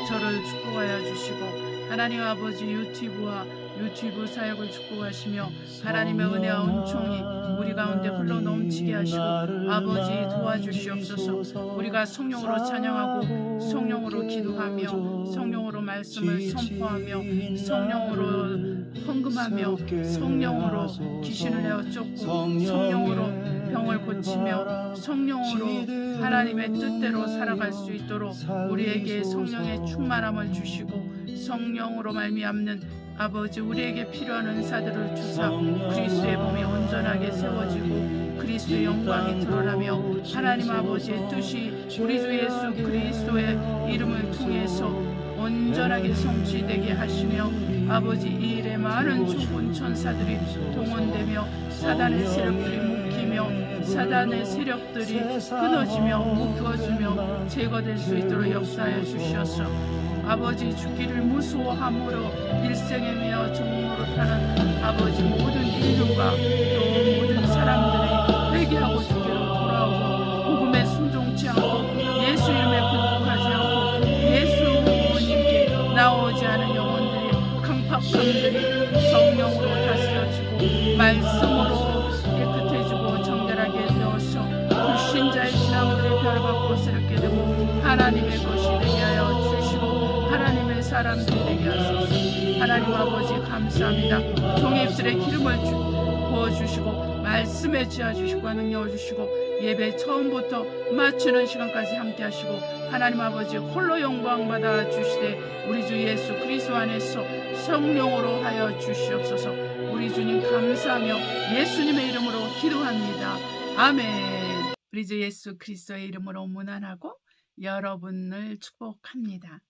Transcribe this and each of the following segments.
저를 축복하여 주시고 하나님 아버지 유튜브 사역을 축복하시며 하나님의 은혜와 은총이 우리 가운데 흘러 넘치게 하시고 아버지 도와주시옵소서. 우리가 성령으로 찬양하고 성령으로 기도하며 성령으로 말씀을 선포하며 성령으로 헌금하며 성령으로 귀신을 내어 쫓고 성령으로 병을 고치며 성령으로 하나님의 뜻대로 살아갈 수 있도록 우리에게 성령의 충만함을 주시고 성령으로 말미암는 아버지 우리에게 필요한 은사들을 주사 그리스도의 몸이 온전하게 세워지고 그리스도의 영광이 드러나며 하나님 아버지의 뜻이 우리 주 예수 그리스도의 이름을 통해서 온전하게 성취되게 하시며 아버지 이 일에 많은 좋은 천사들이 동원되며 사단의 세력들이 묶이며 사단의 세력들이 끊어지며 묶어지며 제거될 수 있도록 역사하여 주시옵소서. 아버지 죽기를 무서워함으로 일생에 매어 종노릇하는 아버지 모든 인류가 또 모든 사람들이 회개하고 죽기로 돌아오고 복음에 순종치 않고 예수 이름에 굴복하지 않고 예수님께 나오지 않은 영혼들이 강팍함들이 성령으로 다스려지고 말씀으로 깨끗해지고 정결하게 되어서 불신자의 신앙들의 별을 받고 새롭게 되고 하나님의 것이 되게 하여 주시고 하나님의 사람들이 되게 하소서. 하나님 아버지 감사합니다. 종의 입술에 기름을 부어주시고 말씀에 지어주시고 능력을 주시고 예배 처음부터 마치는 시간까지 함께 하시고 하나님 아버지 홀로 영광 받아 주시되 우리 주 예수 그리스도 안에서 성령으로 하여 주시옵소서. 우리 주님 감사하며 예수님의 이름으로 기도합니다. 아멘. 우리 주 예수 그리스도의 이름으로 문안하고 여러분을 축복합니다.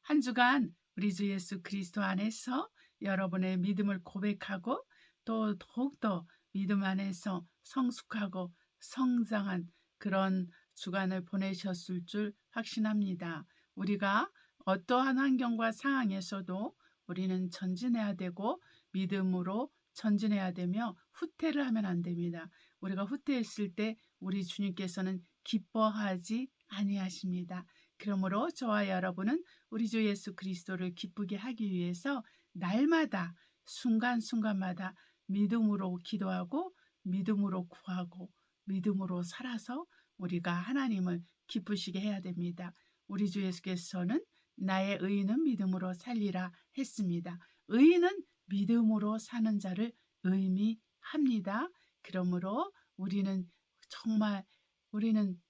한 주간 우리 주 예수 그리스도 안에서 여러분의 믿음을 고백하고 또 더욱더 믿음 안에서 성숙하고 성장한 그런 주간을 보내셨을 줄 확신합니다. 우리가 어떠한 환경과 상황에서도 우리는 전진해야 되고 믿음으로 전진해야 되며 후퇴를 하면 안 됩니다. 우리가 후퇴했을 때 우리 주님께서는 기뻐하지 아니하십니다. 그러므로 저와 여러분은 우리 주 예수 그리스도를 기쁘게 하기 위해서 날마다 순간순간마다 믿음으로 기도하고 믿음으로 구하고 믿음으로 살아서 우리가 하나님을 기쁘시게 해야 됩니다. 우리 주 예수께서는 나의 의인은 믿음으로 살리라 했습니다. 의인은 믿음으로 사는 자를 의미합니다. 그러므로 우리는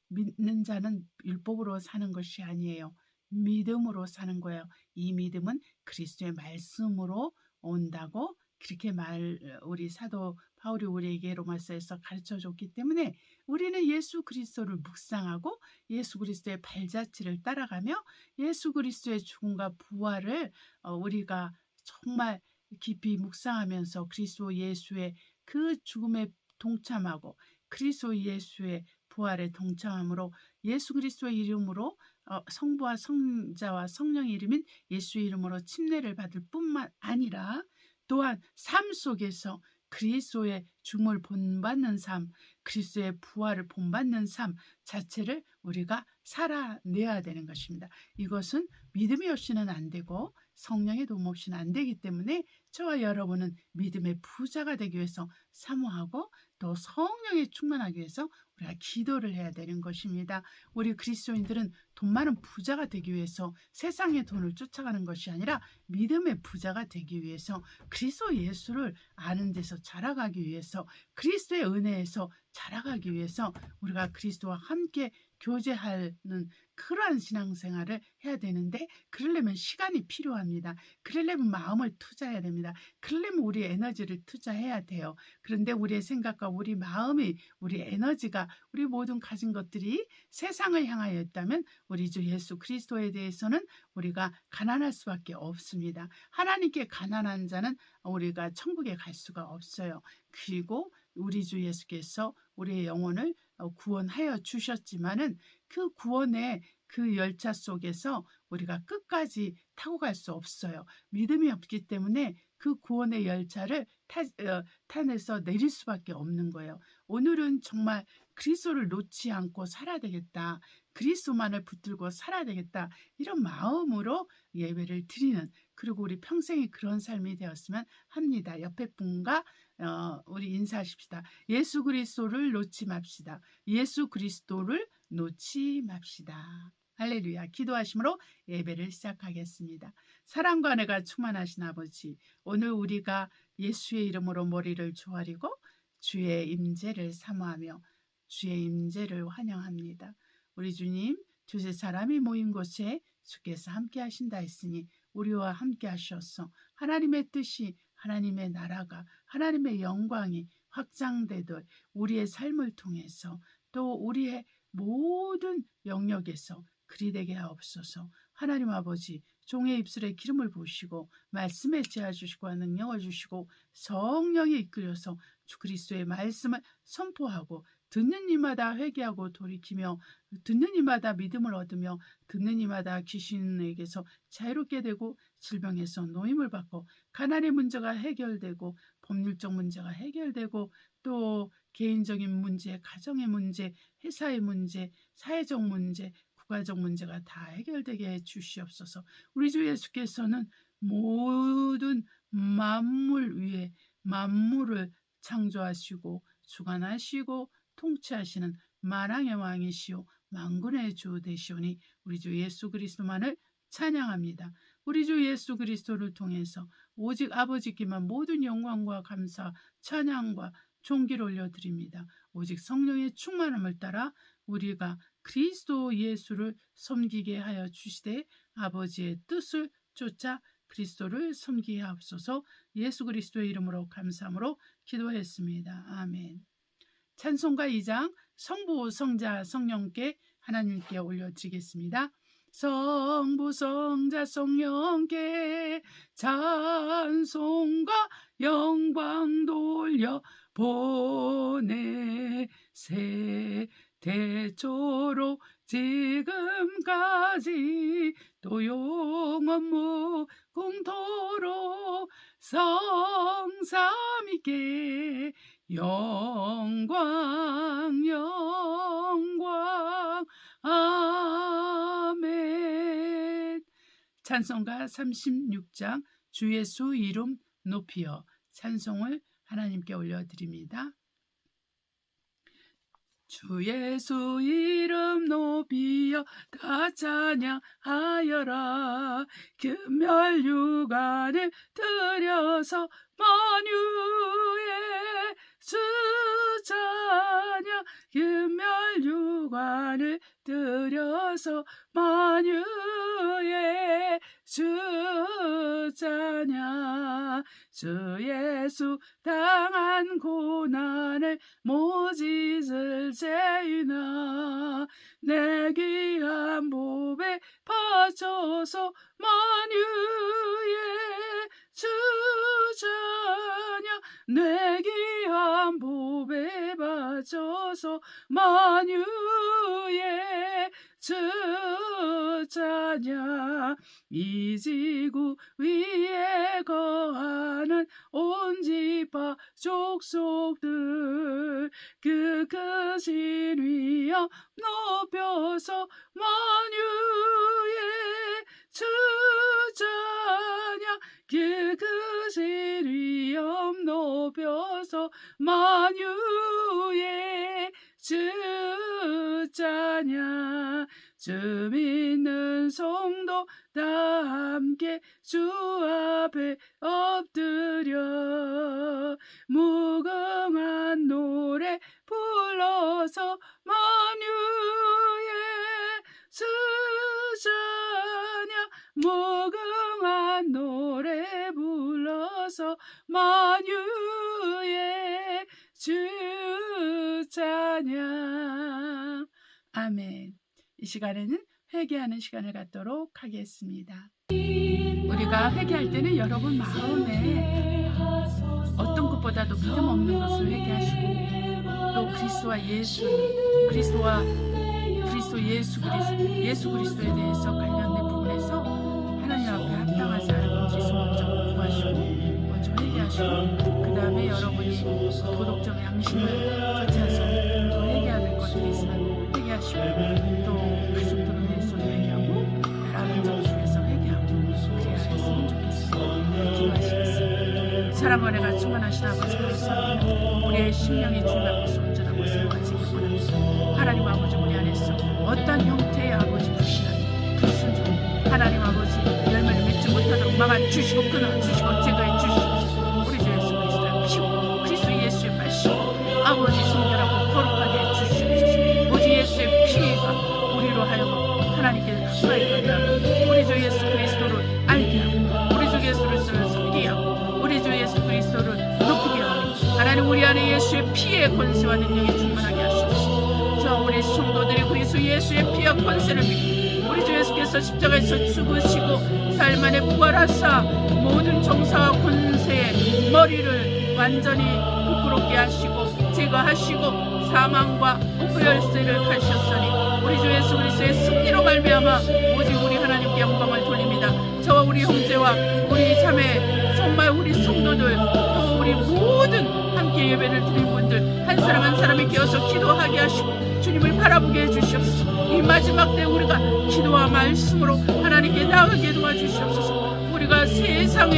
믿는 자는 율법으로 사는 것이 아니에요. 믿음으로 사는 거예요. 이 믿음은 그리스도의 말씀으로 온다고 그렇게 우리 사도 바울이 우리에게 로마서에서 가르쳐줬기 때문에 우리는 예수 그리스도를 묵상하고 예수 그리스도의 발자취를 따라가며 예수 그리스도의 죽음과 부활을 우리가 정말 깊이 묵상하면서 그리스도 예수의 그 죽음에 동참하고 그리스도 예수의 부활에 동참함으로 예수 그리스도의 이름으로 성부와 성자와 성령의 이름인 예수의 이름으로 침례를 받을 뿐만 아니라 또한 삶 속에서 그리스도의 죽음을 본받는 삶, 그리스도의 부활을 본받는 삶 자체를 우리가 살아내야 되는 것입니다. 이것은 믿음이 없이는 안 되고 성령의 도움 없이는 안 되기 때문에 저와 여러분은 믿음의 부자가 되기 위해서 사모하고 또 성령에 충만하기 위해서 우리가 기도를 해야 되는 것입니다. 우리 그리스도인들은 돈 많은 부자가 되기 위해서 세상의 돈을 쫓아가는 것이 아니라 믿음의 부자가 되기 위해서 그리스도 예수를 아는 데서 자라가기 위해서 그리스도의 은혜에서 자라가기 위해서 우리가 그리스도와 함께 교제하는 그러한 신앙생활을 해야 되는데 그러려면 시간이 필요합니다. 그러려면 마음을 투자해야 됩니다. 그러려면 우리의 에너지를 투자해야 돼요. 그런데 우리의 생각과 우리 마음이 우리 에너지가 우리 모든 가진 것들이 세상을 향하여 있다면 우리 주 예수 그리스도에 대해서는 우리가 가난할 수밖에 없습니다. 하나님께 가난한 자는 우리가 천국에 갈 수가 없어요. 그리고 우리 주 예수께서 우리의 영혼을 구원하여 주셨지만은 그 구원의 그 열차 속에서 우리가 끝까지 타고 갈 수 없어요. 믿음이 없기 때문에 그 구원의 열차를 타내서 내릴 수밖에 없는 거예요. 오늘은 정말 그리스도를 놓지 않고 살아야 되겠다. 그리스도만을 붙들고 살아야 되겠다. 이런 마음으로 예배를 드리는, 그리고 우리 평생이 그런 삶이 되었으면 합니다. 옆에 분과 우리 인사하십시다. 예수 그리스도를 놓지 맙시다. 예수 그리스도를 놓지 맙시다. 할렐루야. 기도하심으로 예배를 시작하겠습니다. 사랑과 은혜가 충만하신 아버지, 오늘 우리가 예수의 이름으로 머리를 조아리고 주의 임재를 사모하며 주의 임재를 환영합니다. 우리 주님, 두세 사람이 모인 곳에 주께서 함께 하신다 했으니 우리와 함께 하셨어. 하나님의 뜻이, 하나님의 나라가, 하나님의 영광이 확장되듯 우리의 삶을 통해서 또 우리의 모든 영역에서 그리 되게 하옵소서. 하나님 아버지, 종의 입술에 기름을 부으시고 말씀에 지어 주시고 능력을 주시고 성령이 이끌려서 주 그리스도의 말씀을 선포하고 듣는 이마다 회개하고 돌이키며 듣는 이마다 믿음을 얻으며 듣는 이마다 귀신에게서 자유롭게 되고 질병에서 노임을 받고 가난의 문제가 해결되고 법률적 문제가 해결되고 또 개인적인 문제, 가정의 문제, 회사의 문제, 사회적 문제, 국가적 문제가 다 해결되게 해 주시옵소서. 우리 주 예수께서는 모든 만물 위에 만물을 창조하시고 주관하시고 통치하시는 만왕의 왕이시오 만군의 주 되시오니 우리 주 예수 그리스도만을 찬양합니다. 우리 주 예수 그리스도를 통해서 오직 아버지께만 모든 영광과 감사, 찬양과 존귀를 올려드립니다. 오직 성령의 충만함을 따라 우리가 그리스도 예수를 섬기게 하여 주시되 아버지의 뜻을 쫓아 그리스도를 섬기게 하옵소서. 예수 그리스도의 이름으로 감사함으로 기도했습니다. 아멘. 찬송가 2장 성부, 성자, 성령께 하나님께 올려드리겠습니다. 성부, 성자, 성령께 찬송과 영광 돌려 보내세. 대초로 지금까지 또 영원 무궁토록 성삼위께 영광 영광 아멘. 찬송가 36장 주 예수 이름 높이어 찬송을 하나님께 올려드립니다. 주 예수 이름 높이여 다 찬양하여라. 금멸육안을 들여서 만유의 주 찬양. 금멸육안을 들여서 만유의 주 찬양. 주 예수 당한 고난을 모짓을 죄인아 내 귀한 보배 바쳐서 만유의 주 찬양. 내 귀한 보배 바쳐서 만유의 주 찬양. 이 지구 위에 거하는 온 지파 족속들 그 크신 위엄 높여서 만유의 주 찬양. 그 크신 위엄 높여서 만유의 주 찬양. 주 믿는 성도 다 함께 주 앞에 엎드려 무궁한 노래 불러서 만유의 주 찬양. 무궁한 노래 불러서 만유의 주 찬양. 아멘. 이 시간에는 회개하는 시간을 갖도록 하겠습니다. 우리가 회개할 때는 여러분 마음에 어떤 것보다도 믿음 없는 것을 회개하시고 또 그리스도와 예수 그리스도에 대해서 관련된 부분에서 하나님 앞에 합당하지 않은 것을 먼저 구하시고 하시고 그 다음에 여러분이 도덕적 양심을 쫓아서 또 회개해야 될 것들이 있으면 회개하시고 또 가족들을 위해서 회개하고 나라를 위해서 회개하고 그래야 했으면 좋겠습니다. 기도하시겠습니다. 사랑과 은혜가 충만하신 아버지 감사합니다. 우리의 심령이 주님 앞에서 온전하고 새로워지길 원합니다. 하나님 아버지 우리 안에서 어떤 형태의 아버지 불순종 하나님 아버지 열매를 맺지 못하도록 막아주시고 끊어주시고 제거해 주시옵소서. 우리 주 예수 그리스도의 피로 그리스도 예수의 말씀 아버지 성결하고 거룩하게 해주시옵소서. 오직 예수의 피가 우리로 하여금 하나님께 가까이 가게 하고 우리 주 예수 그리스도를 알게 하고 우리 주 예수 그리스도를 섬기게 하고 우리 주 예수 그리스도를 높이게 하고 하나님 우리 안에 예수의 피의 권세와 능력이 충만하게 하시옵소서. 저 우리 성도들이 그리스도 예수의 피와 권세를 믿고 우리 주 예수께서 십자가에서 죽으시고 삶 안에 부활하사 모든 정사와 권세의 머리를 완전히 부끄럽게 하시고 제거하시고 사망과 옥구 열쇠를 가셨으니 우리 주 예수 그리스도의 승리로 말미암아 오직 우리 하나님께 영광을 돌립니다. 저와 우리 형제와 우리 자매 정말 우리 성도들 또 우리 모든 함께 예배를 드린 분들 한 사람 한 사람이 깨어서 기도하게 하시고 주님을 바라보게 해주시옵소서. 이 마지막 때 우리가 기도와 말씀으로 하나님께 나아가게 도와주시옵소서. 우리가 세상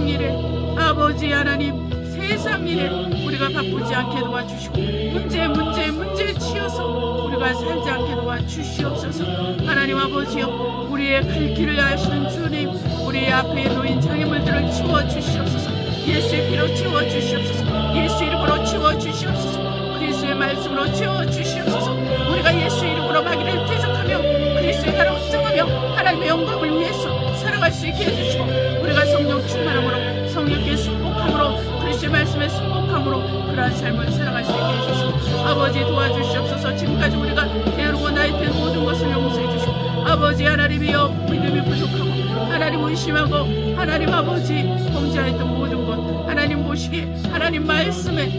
일에 아버지 하나님 세상 일에 우리가 바쁘지 않게 도와주시고 문제에 치여서 우리가 살지 않게 도와주시옵소서. 하나님 아버지여 우리의 갈 길을 아시는 주님 우리의 앞에 놓인 장애물들을 치워주시옵소서. 예수의 피로 치워주시옵소서. 예수 이름으로 치워주시옵소서. 그리스도의 말씀으로 치워주시옵소서. 우리가 예수 이름으로 마귀를 대적하며 그리스도의 나라를 증하며 하나님의 영광을 위해서 살아갈 수 있게 해주시고 우리가 성령 충만함으로 성령께 순복함으로 그리스도의 말씀에 순복함으로 그러한 삶을 살아갈 수 있게 해주시고 아버지 도와주시옵소서. 지금까지 우리가 게으르고 나이된 모든 것을 용서해 주시고 아버지 하나님이여 믿음이 부족하고 하나님 의심하고 하나님 아버지 범죄했던 모든 것 하나님 보시기에 하나님 말씀에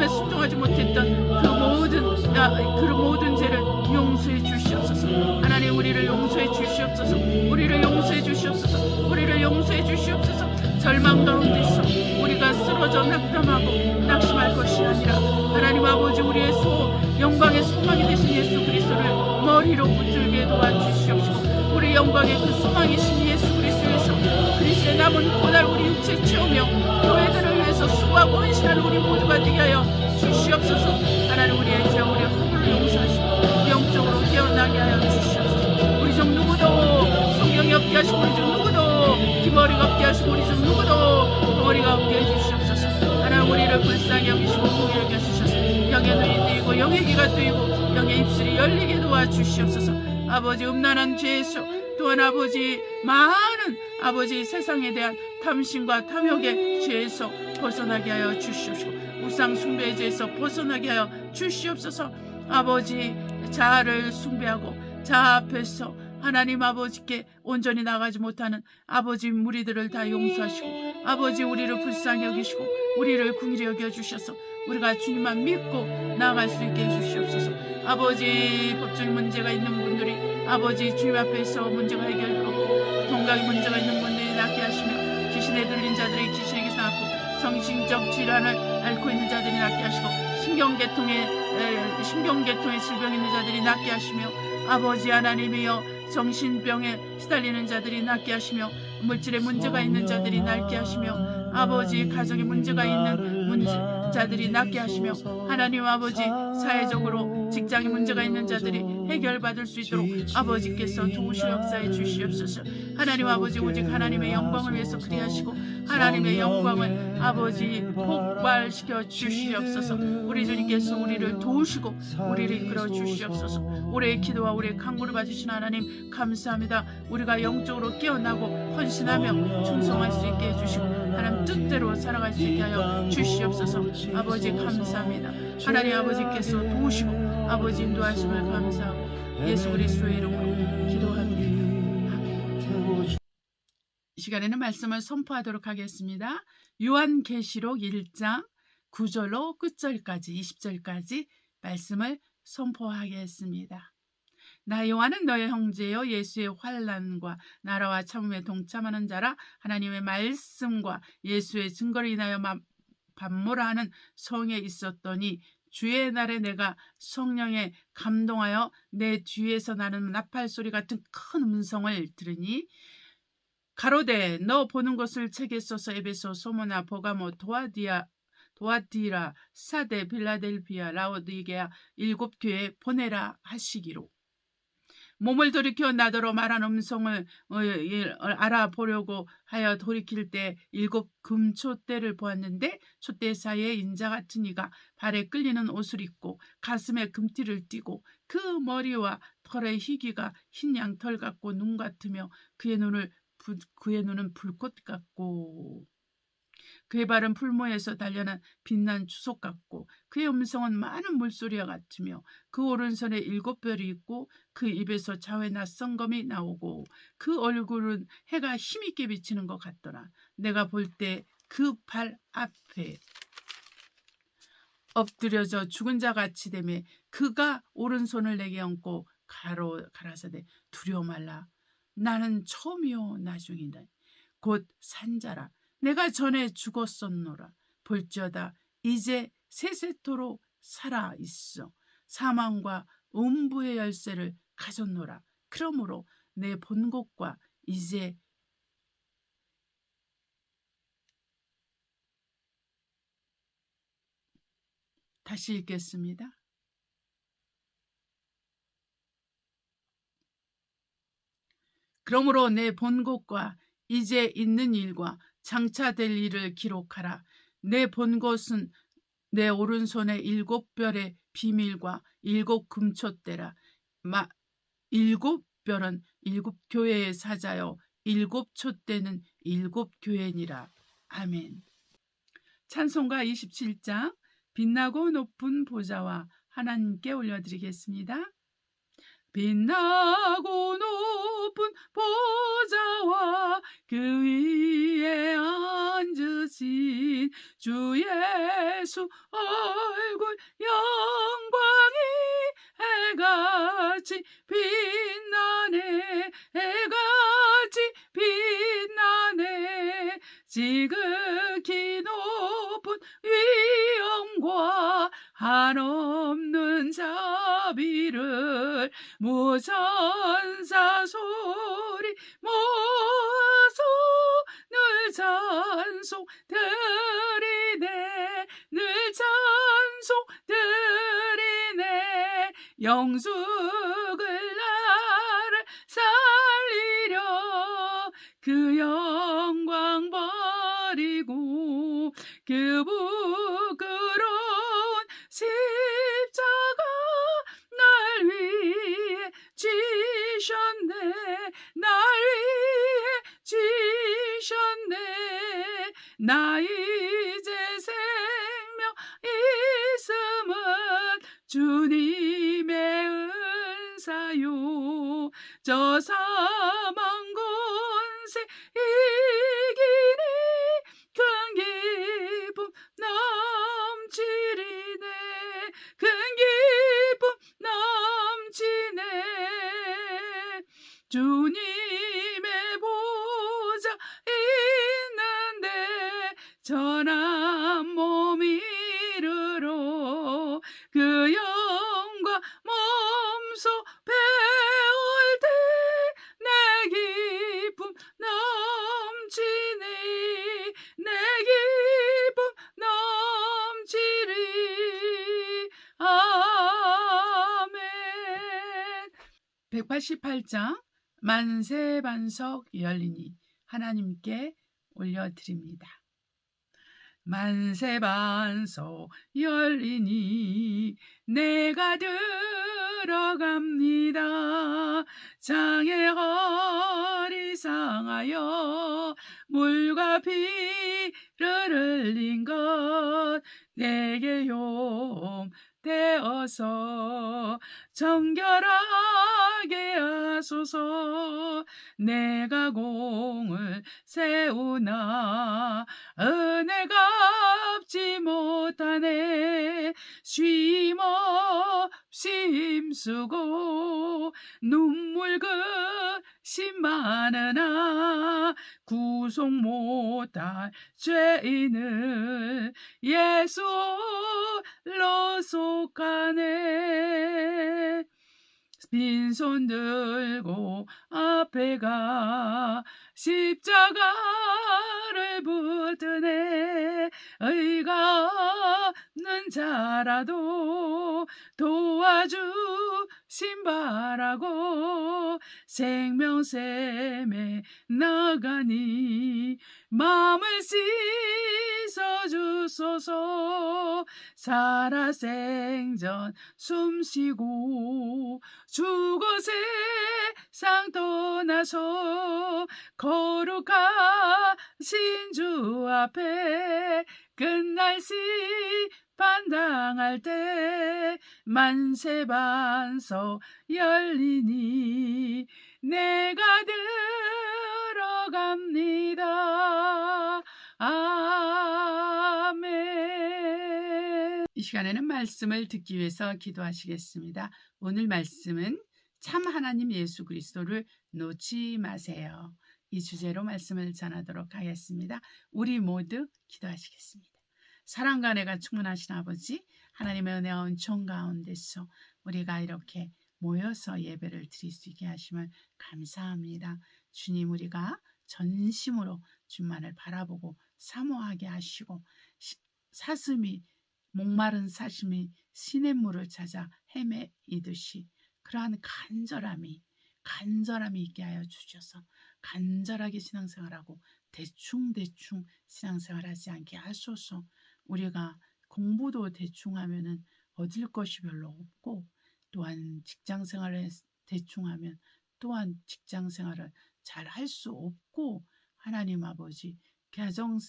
순종하지 못했던 그 모든 죄를 용서해 주시옵소서. 하나님 우리를 용서해 주시옵소서. 우리를 용서해 주시옵소서. 우리를 용서해 주시옵소서. 절망 가운데서 우리가 쓰러져 낙담하고 낙심할 것이 아니라 하나님 아버지 우리의 영광의 소망이 되신 예수 그리스도를 머리로 붙들게 도와주시옵시고 우리 영광의 그 소망이신 예수 그리스도에서 그리스도의 남은 고날 우리 육체 채우며 교회들을 위해서 수고하고 헌신하는 우리 모두가 되게 하여 주시옵소서. 하나님 우리의 죄 우리의 허물을 용서하시고 영적으로 깨어나게 하여 주시옵소서. 우리 중 누구도 성경이 없게 하시고 우리 중 누구도 귀머리가 없게 하시고 우리 중 누구도 머리가 없게 해주시옵소서. 하나님 우리를 불쌍히 여기시고 공의하게 여겨주셔서 영의 눈이 뜨이고 영의 귀가 뜨이고 영의 입술이 열리게 도와주시옵소서. 아버지 음란한 죄에서 또한 아버지 많은 아버지 세상에 대한 탐심과 탐욕의 죄에서 벗어나게 하여 주시옵시고 우상 숭배의 죄에서 벗어나게 하여 주시옵소서. 아버지 자아를 숭배하고 자아 앞에서 하나님 아버지께 온전히 나가지 못하는 아버지 무리들을 다 용서하시고 아버지 우리를 불쌍히 여기시고 우리를 긍휼히 여겨주셔서 우리가 주님만 믿고 나아갈 수 있게 해주시옵소서. 아버지 법적인 문제가 있는 분들이 아버지 주님 앞에서 문제가 해결되고 건강에 문제가 있는 분들이 낫게 하시며 귀신에 들린 자들이 귀신에게서 낫고 정신적 질환을 앓고 있는 자들이 낫게 하시고 신경계통의 질병 있는 자들이 낫게 하시며 아버지 하나님이여 정신병에 시달리는 자들이 낫게 하시며 물질에 문제가 있는 자들이 낫게 하시며 아버지 가정에 문제가 있는 자들이 낫게 하시며 하나님 아버지 사회적으로 직장에 문제가 있는 자들이 해결받을 수 있도록 아버지께서 도우시고 역사해 주시옵소서. 하나님 아버지 오직 하나님의 영광을 위해서 그리하시고 하나님의 영광을 아버지 폭발시켜 주시옵소서. 우리 주님께서 우리를 도우시고 우리를 이끌어 주시옵소서. 우리의 기도와 우리의 간구를 받으신 하나님 감사합니다. 우리가 영적으로 깨어나고 헌신하며 충성할 수 있게 해주시고 하나님 뜻대로 살아갈 수 있게 하여 주시옵소서. 아버지 감사합니다. 하나님 아버지께서 도우시고 아버지 인도하심을 감사하고 예수 그리스도의 이름으로 기도합니다. 아멘. 이 시간에는 말씀을 선포하도록 하겠습니다. 요한계시록 1장 9절로 끝절까지 20절까지 말씀을 선포하겠습니다. 나 요한은 너의 형제요 예수의 환난과 나라와 참음에 동참하는 자라. 하나님의 말씀과 예수의 증거를 인하여 반모라 하는 성에 있었더니 주의 날에 내가 성령에 감동하여 내 뒤에서 나는 나팔 소리 같은 큰 음성을 들으니 가로되 너 보는 것을 책에 써서 에베소, 소모나, 보가모, 도아디라, 사데, 빌라델비아, 라오디게아 7 교회에 보내라 하시기로. 몸을 돌이켜 나더러 말한 음성을 알아보려고 하여 돌이킬 때 7 금촛대를 보았는데 촛대 사이에 인자 같은 이가 발에 끌리는 옷을 입고 가슴에 금띠를 띠고 그 머리와 털의 희귀가 흰 양털 같고 눈 같으며 그의 눈은 불꽃 같고 그의 발은 풀무에서 단련한 빛난 주석 같고 그의 음성은 많은 물소리와 같으며 그 오른손에 7 별이 있고 그 입에서 자회 낯선 검이 나오고 그 얼굴은 해가 힘있게 비치는 것 같더라. 내가 볼 때 그 발 앞에 엎드려져 죽은 자 같이 되매 그가 오른손을 내게 얹고 가라사대 두려워 말라. 나는 처음이요 나중이다. 곧 산자라. 내가 전에 죽었었노라. 볼지어다 이제 세세토록 살아 있어. 사망과 음부의 열쇠를 가졌노라. 그러므로 내 본 것과 이제 다시 읽겠습니다. 그러므로 내 본 것과 이제 있는 일과 장차 될 일을 기록하라. 내 본 것은 내 오른손에 7 별의 비밀과 7 금촛대라. 7 별은 7 교회의 사자요 7 촛대는 7 교회니라. 아멘. 찬송가 27장 빛나고 높은 보좌와 하나님께 올려드리겠습니다. 빛나고 높은 보좌와 그 위에 앉으신 주 예수 얼굴 영광이 해같이 빛나네. 해같이 빛나네. 지극히 높은 위엄과 한없는 자비를 무천사 소리 모아서 늘 찬송 드리네. 늘 찬송 드리네. 영숙을 나를 살리려 그 영광 버리고 그 부끄러운 십자가 날 위해 지셨네. 날 위해 지셨네. 나 이제 생명 있음은 주님의 은사요. 저 사망 권세 이기니 큰 기쁨 넘치리네. 큰 기쁨 넘치네. 주님의 보좌 있는데 전한 몸이 이르러 그 영광 몸소 배울 때 내 기쁨 넘치니. 내 기쁨 넘치리. 아멘. 188장 만세반석 열리니 하나님께 올려드립니다. 만세반석 열리니 내가 들어갑니다. 장의 허리 상하여 물과 피를 흘린 것 내게 용되어서 정결하게 하소서. 내가 공을 세우나 은혜가 갚지 못하네. 쉼없이 힘쓰고 눈물 그심 많으나 구속 못할 죄인을 예수로 속하네. 빈손 들고 앞에 가 십자가를 붙드네. 의가 없는 자라도 도와주심 바라고 생명샘에 나가니 마음을 씻어주소서. 살아생전 숨쉬고 죽어 세상 떠나서 거룩하신 주 앞에 끝날 심판당할 때 만세반석 열리니 내가 들어갑니다. 아멘. 이 시간에는 말씀을 듣기 위해서 기도하시겠습니다. 오늘 말씀은 참 하나님 예수 그리스도를 놓지 마세요. 이 주제로 말씀을 전하도록 하겠습니다. 우리 모두 기도하시겠습니다. 사랑과 은혜가 충만하신 아버지, 하나님의 은혜와 은총 가운데서 우리가 이렇게 모여서 예배를 드릴 수 있게 하심을 감사합니다. 주님, 우리가 전심으로 주만을 바라보고 사모하게 하시고 사슴이 목마른 사슴이 시냇물을 찾아 헤매이듯이 그러한 간절함이 있게 하여 주셔서 간절하게 신앙생활하고 대충 신앙생활하지 않게 하소서. 우리가 공부도 대충 하면은 얻을 것이 별로 없고, 또한 직장생활을 대충 하면 또한 직장생활을 잘 할 수 없고, 하나님 아버지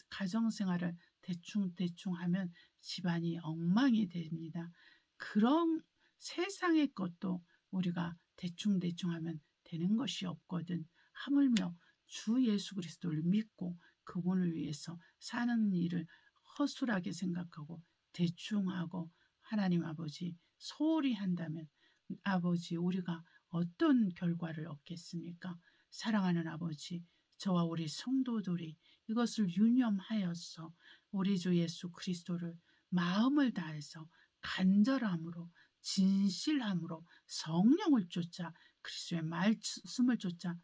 가정생활을 대충 하면 집안이 엉망이 됩니다. 그런 세상의 것도 우리가 대충 하면 되는 것이 없거든. 하물며 주 예수 그리스도를 믿고 그분을 위해서 사는 일을 허술하게 생각하고 대충하고 하나님 아버지 소홀히 한다면 아버지 우리가 어떤 결과를 얻겠습니까? 사랑하는 아버지, 저와 우리 성도들이 이것을 유념하여서 우리 주 예수 그리스도를 마음을 다해서 간절함으로 진실함으로 성령을 쫓아 그리스도의 말씀을 쫓아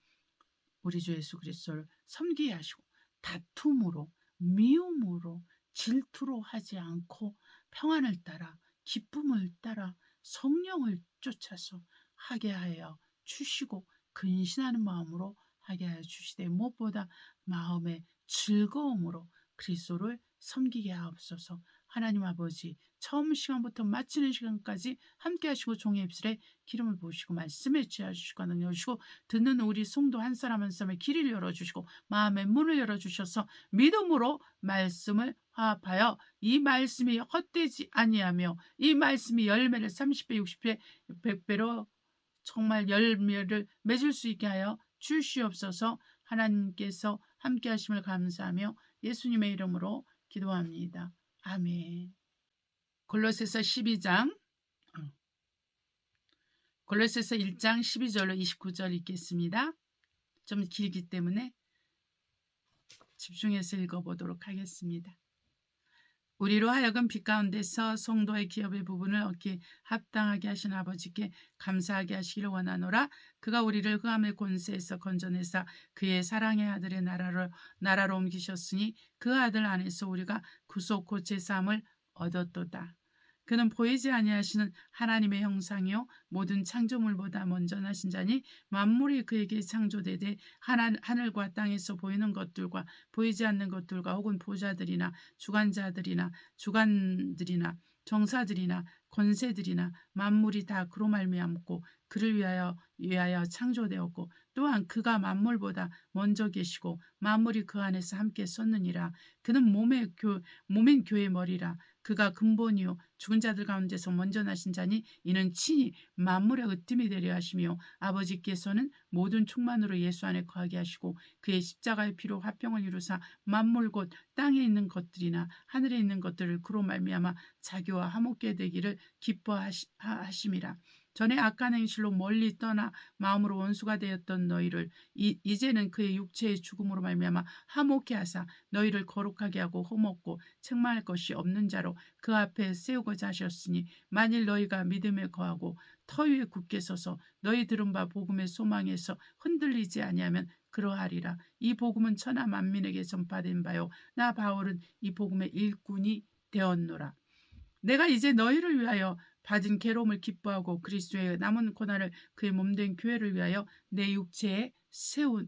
우리 주 예수 그리스도를 섬기게 하시고 다툼으로 미움으로 질투로 하지 않고 평안을 따라 기쁨을 따라 성령을 쫓아서 하게 하여 주시고 근신하는 마음으로 하게 하여 주시되 무엇보다 마음의 즐거움으로 그리스도를 섬기게 하옵소서. 하나님 아버지, 처음 시간부터 마치는 시간까지 함께 하시고 종의 입술에 기름을 부으시고 말씀에 취하주시고 능력 주시고 듣는 우리 성도 한 사람 한 사람의 길을 열어주시고 마음의 문을 열어주셔서 믿음으로 말씀을 화합하여 이 말씀이 헛되지 아니하며 이 말씀이 열매를 30배 60배 100배로 정말 열매를 맺을 수 있게 하여 주시옵소서. 하나님께서 함께 하심을 감사하며 예수님의 이름으로 기도합니다. 아멘. 골로새서 1장 12절로 29절 읽겠습니다. 좀 길기 때문에 집중해서 읽어보도록 하겠습니다. 우리로 하여금 빛 가운데서 성도의 기업의 부분을 얻기 합당하게 하신 아버지께 감사하게 하시기를 원하노라. 그가 우리를 흑암의 권세에서 건져내사 그의 사랑의 아들의 나라로 옮기셨으니 그 아들 안에서 우리가 구속 곧 제사함을 얻었도다. 그는 보이지 아니하시는 하나님의 형상이요 모든 창조물보다 먼저 나신 자니 만물이 그에게 창조되되 하늘과 땅에서 보이는 것들과 보이지 않는 것들과 혹은 보좌들이나 주관자들이나 주관들이나 정사들이나 권세들이나 만물이 다 그로 말미암고 그를 위하여 창조되었고 또한 그가 만물보다 먼저 계시고 만물이 그 안에서 함께 섰느니라. 그는 몸인 교회의 머리라. 그가 근본이요 죽은 자들 가운데서 먼저 나신 자니 이는 친히 만물의 으뜸이 되려 하시며 아버지께서는 모든 충만으로 예수 안에 거하게 하시고 그의 십자가의 피로 화평을 이루사 만물 곧 땅에 있는 것들이나 하늘에 있는 것들을 그로 말미암아 자기와 화목게 되기를 기뻐하심이라. 전에 악한 행실로 멀리 떠나 마음으로 원수가 되었던 너희를 이제는 그의 육체의 죽음으로 말미암아 화목케 하사 너희를 거룩하게 하고 흠없고 책망할 것이 없는 자로 그 앞에 세우고자 하셨으니 만일 너희가 믿음에 거하고 터 위에 굳게 서서 너희 들은 바 복음의 소망에서 흔들리지 아니하면 그러하리라. 이 복음은 천하 만민에게 전파된 바요 나 바울은 이 복음의 일꾼이 되었노라. 내가 이제 너희를 위하여 받은 괴로움을 기뻐하고 그리스도의 남은 고난을 그의 몸된 교회를 위하여 내 육체에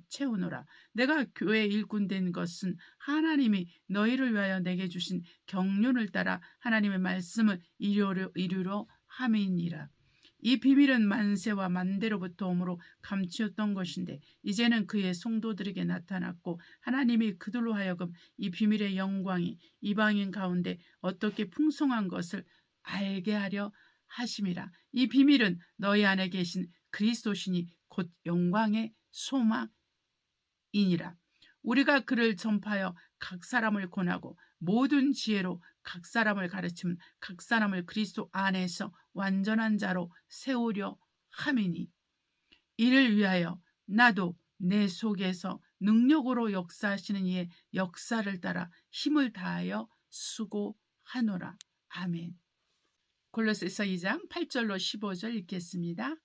채우노라. 내가 교회의 일꾼 된 것은 하나님이 너희를 위하여 내게 주신 경륜을 따라 하나님의 말씀을 이루려 함이니라. 이 비밀은 만세와 만대로부터 오므로 감추었던 것인데 이제는 그의 성도들에게 나타났고 하나님이 그들로 하여금 이 비밀의 영광이 이방인 가운데 어떻게 풍성한 것을 알게 하려 하심이라. 이 비밀은 너희 안에 계신 그리스도시니 곧 영광의 소망이니라. 우리가 그를 전파하여 각 사람을 권하고 모든 지혜로 각 사람을 가르치면 각 사람을 그리스도 안에서 완전한 자로 세우려 함이니 이를 위하여 나도 내 속에서 능력으로 역사하시는 이의 역사를 따라 힘을 다하여 수고하노라. 아멘. 골로새서 2장 8절로 15절 읽겠습니다.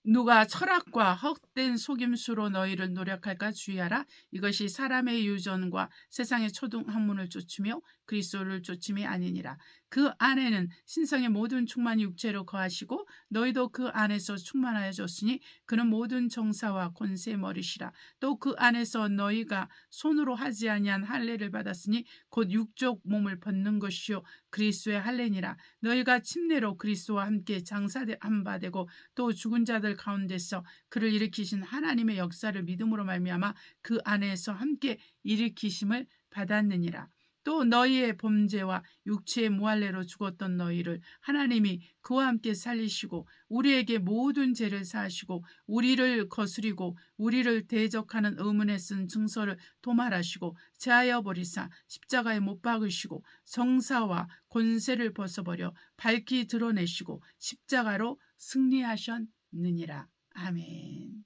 누가 철학과 헛된 속임수로 너희를 노력할까 주의하라. 이것이 사람의 유전과 세상의 초등학문을 쫓으며 그리스도를 쫓음이 아니니라. 그 안에는 신성의 모든 충만이 육체로 거하시고 너희도 그 안에서 충만하여졌으니 그는 모든 정사와 권세의 머리시라. 또 그 안에서 너희가 손으로 하지 아니한 할례를 받았으니 곧 육적 몸을 벗는 것이요 그리스도의 할례니라. 너희가 침례로 그리스도와 함께 장사한 바 되고 또 죽은 자들 가운데서 그를 일으키신 하나님의 역사를 믿음으로 말미암아 그 안에서 함께 일으키심을 받았느니라. 또 너희의 범죄와 육체의 무할례로 죽었던 너희를 하나님이 그와 함께 살리시고 우리에게 모든 죄를 사하시고 우리를 거스리고 우리를 대적하는 의문에 쓴 증서를 도말하시고 제하여 버리사 십자가에 못 박으시고 정사와 권세를 벗어버려 밝히 드러내시고 십자가로 승리하셨느니라. 아멘.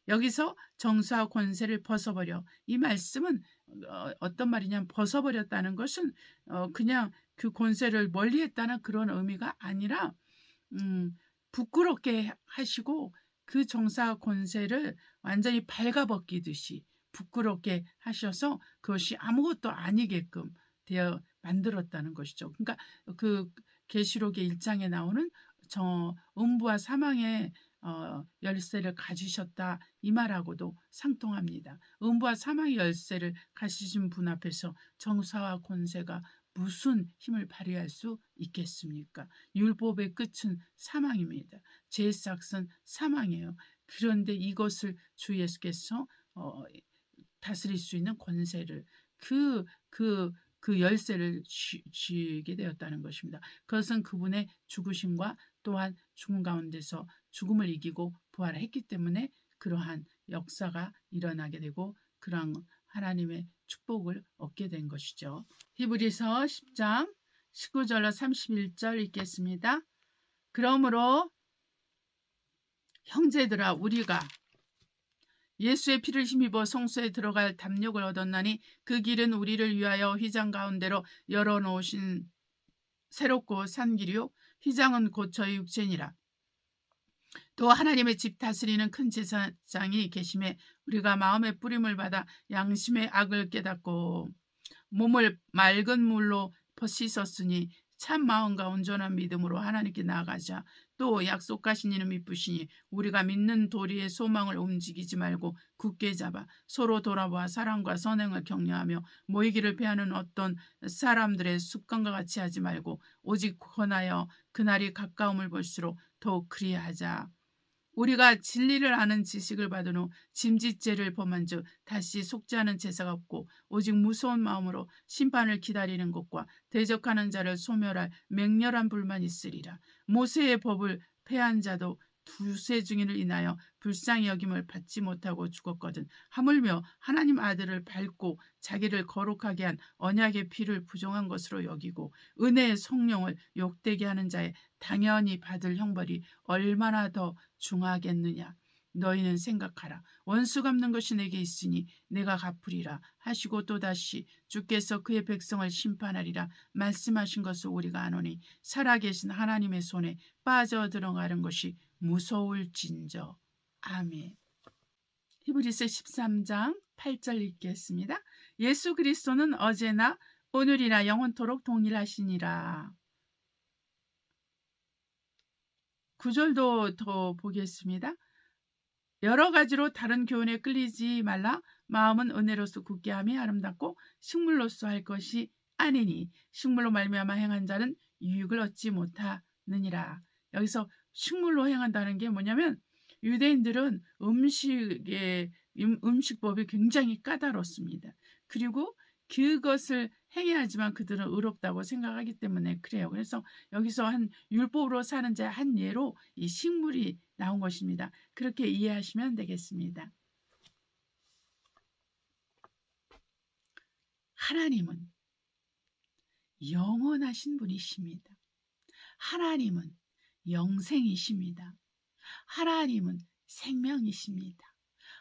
여기서 정사와 권세를 벗어버려, 이 말씀은 어떤 말이냐면 벗어버렸다는 것은 그냥 그 권세를 멀리했다는 그런 의미가 아니라 부끄럽게 하시고 그 정사 권세를 완전히 발가벗기듯이 부끄럽게 하셔서 그것이 아무것도 아니게끔 되어 만들었다는 것이죠. 그러니까 그 계시록의 1장에 나오는 음부와 사망의 열쇠를 가지셨다 이 말하고도 상통합니다. 음부와 사망의 열쇠를 가지신 분 앞에서 정사와 권세가 무슨 힘을 발휘할 수 있겠습니까? 율법의 끝은 사망입니다. 죄의 삭은 사망이에요. 그런데 이것을 주 예수께서 다스릴 수 있는 권세를 그 열쇠를 쥐게 되었다는 것입니다. 그것은 그분의 죽으심과 또한 죽음 가운데서 죽음을 이기고 부활했기 때문에 그러한 역사가 일어나게 되고 그러한 하나님의 축복을 얻게 된 것이죠. 히브리서 10장 19절로 31절 읽겠습니다. 그러므로 형제들아 우리가 예수의 피를 힘입어 성소에 들어갈 담력을 얻었나니 그 길은 우리를 위하여 휘장 가운데로 열어놓으신 새롭고 산 길이요 휘장은 곧 저희 육체니라. 또 하나님의 집 다스리는 큰 제사장이 계심에 우리가 마음의 뿌림을 받아 양심의 악을 깨닫고 몸을 맑은 물로 씻었으니 참 마음과 온전한 믿음으로 하나님께 나아가자. 또 약속하신 이는 미쁘시니 우리가 믿는 도리의 소망을 움직이지 말고 굳게 잡아 서로 돌아보아 사랑과 선행을 격려하며 모이기를 피하는 어떤 사람들의 습관과 같이 하지 말고 오직 권하여 그날이 가까움을 볼수록 더욱 그리하자. 우리가 진리를 아는 지식을 받은 후 짐짓죄를 범한 즉 다시 속지 않은 제사가 없고 오직 무서운 마음으로 심판을 기다리는 것과 대적하는 자를 소멸할 맹렬한 불만 있으리라. 모세의 법을 폐한 자도 두세 증인을 인하여 불쌍히 여김을 받지 못하고 죽었거든. 하물며 하나님 아들을 밟고 자기를 거룩하게 한 언약의 피를 부정한 것으로 여기고 은혜의 성령을 욕되게 하는 자의 당연히 받을 형벌이 얼마나 더 중하겠느냐. 너희는 생각하라. 원수 갚는 것이 내게 있으니 내가 갚으리라 하시고 또다시 주께서 그의 백성을 심판하리라 말씀하신 것을 우리가 아노니 살아계신 하나님의 손에 빠져들어가는 것이 무서울진저. 아멘. 히브리서 13장 8절 읽겠습니다. 예수 그리스도는 어제나 오늘이나 영원토록 동일하시니라. 9절도 더 보겠습니다. 여러 가지로 다른 교훈에 끌리지 말라. 마음은 은혜로서 굳게 함이 아름답고 식물로서 할 것이 아니니 식물로 말미암아 행한 자는 유익을 얻지 못하느니라. 여기서 식물로 행한다는 게 뭐냐면 유대인들은 음식법이 굉장히 까다롭습니다. 그리고 그것을 행해야지만 그들은 의롭다고 생각하기 때문에 그래요. 그래서 여기서 한 율법으로 사는 자의 한 예로 이 식물이 나온 것입니다. 그렇게 이해하시면 되겠습니다. 하나님은 영원하신 분이십니다. 하나님은 영생이십니다. 하나님은 생명이십니다.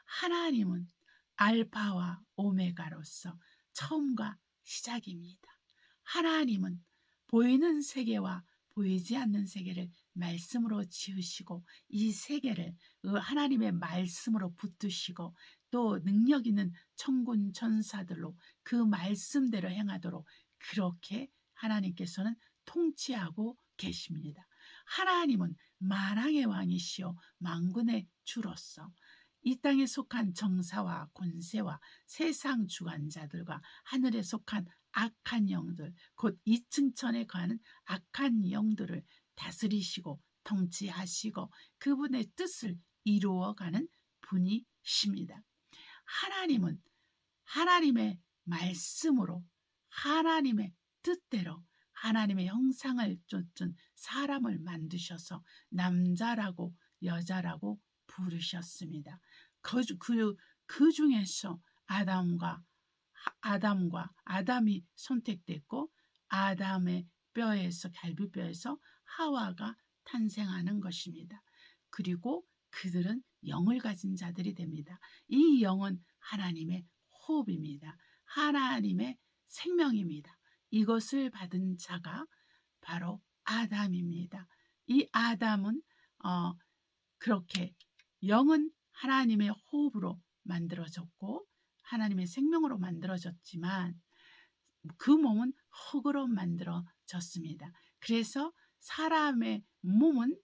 하나님은 알파와 오메가로서 처음과 시작입니다. 하나님은 보이는 세계와 보이지 않는 세계를 말씀으로 지으시고 이 세계를 하나님의 말씀으로 붙드시고 또 능력 있는 천군 천사들로 그 말씀대로 행하도록 그렇게 하나님께서는 통치하고 계십니다. 하나님은 만왕의 왕이시요 만군의 주로서 이 땅에 속한 정사와 권세와 세상 주관자들과 하늘에 속한 악한 영들, 곧 이층천에 거하는 악한 영들을 다스리시고 통치하시고 그분의 뜻을 이루어가는 분이십니다. 하나님은 하나님의 말씀으로 하나님의 뜻대로 하나님의 형상을 쫓은 사람을 만드셔서 남자라고 여자라고 부르셨습니다. 그 중에서 아담이 선택됐고 아담의 뼈에서 갈비뼈에서 하와가 탄생하는 것입니다. 그리고 그들은 영을 가진 자들이 됩니다. 이 영은 하나님의 호흡입니다. 하나님의 생명입니다. 이것을 받은 자가 바로 아담입니다. 이 아담은 그렇게 영은 하나님의 호흡으로 만들어졌고 하나님의 생명으로 만들어졌지만 그 몸은 흙으로 만들어졌습니다. 그래서 사람의 몸은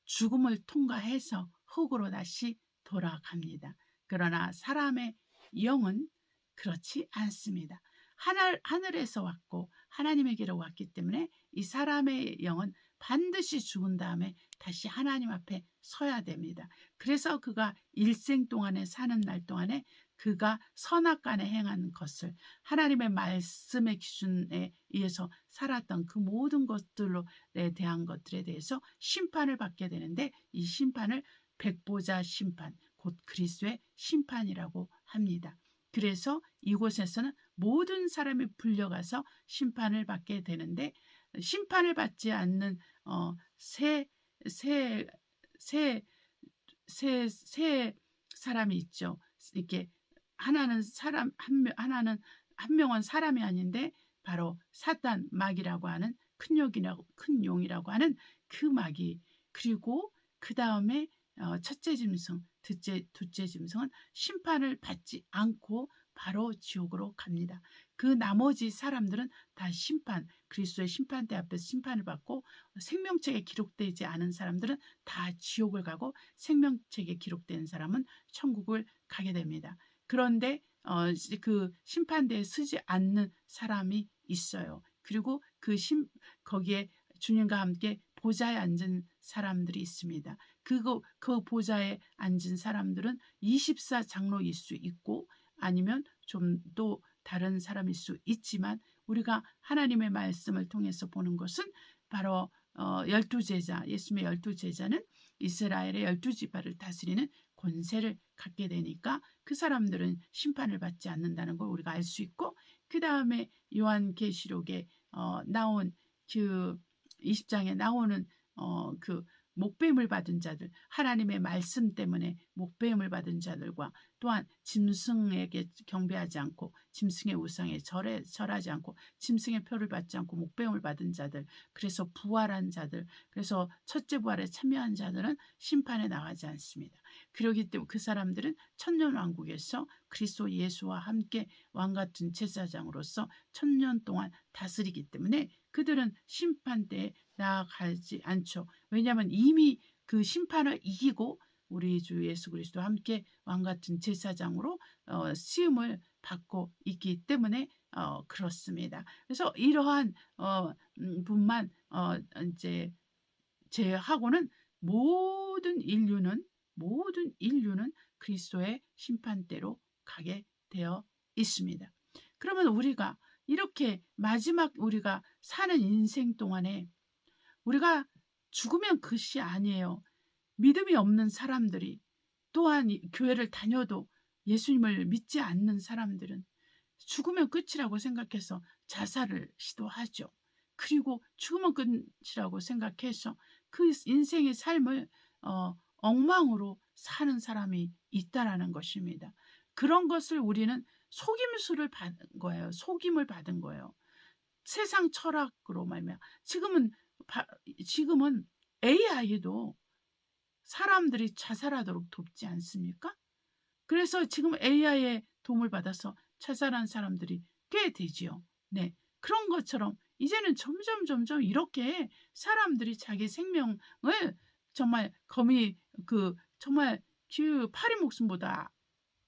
죽음을 통과해서 흙으로 다시 돌아갑니다. 그러나 사람의 영은 그렇지 않습니다. 하늘에서 왔고 하나님에게로 왔기 때문에 이 사람의 영은 반드시 죽은 다음에 다시 하나님 앞에 서야 됩니다. 그래서 그가 일생 동안에 사는 날 동안에 그가 선악간에 행한 것을 하나님의 말씀의 기준에 의해서 살았던 그 모든 것들에 대한 것들에 대해서 심판을 받게 되는데 이 심판을 백보자 심판, 곧 그리스도의 심판이라고 합니다. 그래서 이곳에서는 모든 사람이 불려가서 심판을 받게 되는데 심판을 받지 않는 세 사람이 있죠. 이렇게 하나는 한 명은 사람이 아닌데 바로 사단 마귀라고 하는 큰 용이라고 하는 그 마귀, 그리고 그 다음에 첫째 짐승, 둘째 짐승은 심판을 받지 않고 바로 지옥으로 갑니다. 그 나머지 사람들은 다 그리스도의 심판대 앞에서 심판을 받고, 생명책에 기록되지 않은 사람들은 다 지옥을 가고, 생명책에 기록된 사람은 천국을 가게 됩니다. 그런데 그 심판대에 서지 않는 사람이 있어요. 그리고 거기에 주님과 함께 보좌에 앉은 사람들이 있습니다. 그 보좌에 앉은 사람들은 24장로일 수 있고, 아니면 좀 또 다른 사람일 수 있지만, 우리가 하나님의 말씀을 통해서 보는 것은 바로 12제자, 예수님의 12제자는 이스라엘의 12지파를 다스리는 권세를 갖게 되니까 그 사람들은 심판을 받지 않는다는 걸 우리가 알 수 있고, 그 다음에 요한계시록에 나온 그 20장에 나오는 그 목배임을 받은 자들, 하나님의 말씀 때문에 목배임을 받은 자들과, 또한 짐승에게 경배하지 않고 짐승의 우상에 절하지 않고 짐승의 표를 받지 않고 목배임을 받은 자들, 그래서 부활한 자들, 그래서 첫째 부활에 참여한 자들은 심판에 나가지 않습니다. 그렇기 때문에 그 사람들은 천년왕국에서 그리스도 예수와 함께 왕같은 제사장으로서 천년 동안 다스리기 때문에 그들은 심판대에 나아가지 않죠. 왜냐하면 이미 그 심판을 이기고 우리 주 예수 그리스도와 함께 왕같은 제사장으로 시험을 받고 있기 때문에 그렇습니다. 그래서 이러한 분만 이제 제하고는 모든 인류는 그리스도의 심판대로 가게 되어 있습니다. 그러면 우리가 이렇게 마지막 우리가 사는 인생 동안에 우리가 죽으면 끝이 아니에요. 믿음이 없는 사람들이, 또한 교회를 다녀도 예수님을 믿지 않는 사람들은 죽으면 끝이라고 생각해서 자살을 시도하죠. 그리고 죽으면 끝이라고 생각해서 그 인생의 삶을 엉망으로 사는 사람이 있다라는 것입니다. 그런 것을 우리는 속임수를 받은 거예요. 속임을 받은 거예요. 세상 철학으로 말미암아 지금은 AI도 사람들이 자살하도록 돕지 않습니까? 그래서 지금 AI의 도움을 받아서 자살한 사람들이 꽤 되지요. 네, 그런 것처럼 이제는 점점 이렇게 사람들이 자기 생명을 정말 정말 그 파리 목숨보다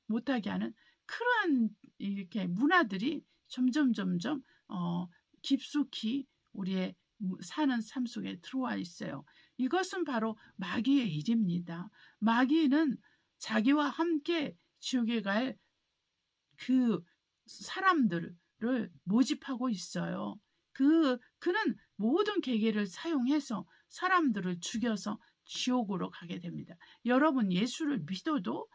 못하게 하는 그러한 이렇게 문화들이 점점 깊숙이 우리의 사는 삶 속에 들어와 있어요. 이것은 바로 마귀의 일입니다. 마귀는 자기와 함께 지옥에 갈 그 사람들을 모집하고 있어요. 그는 모든 계계를 사용해서 사람들을 죽여서 지옥으로 가게 됩니다. 여러분 예수를 믿어도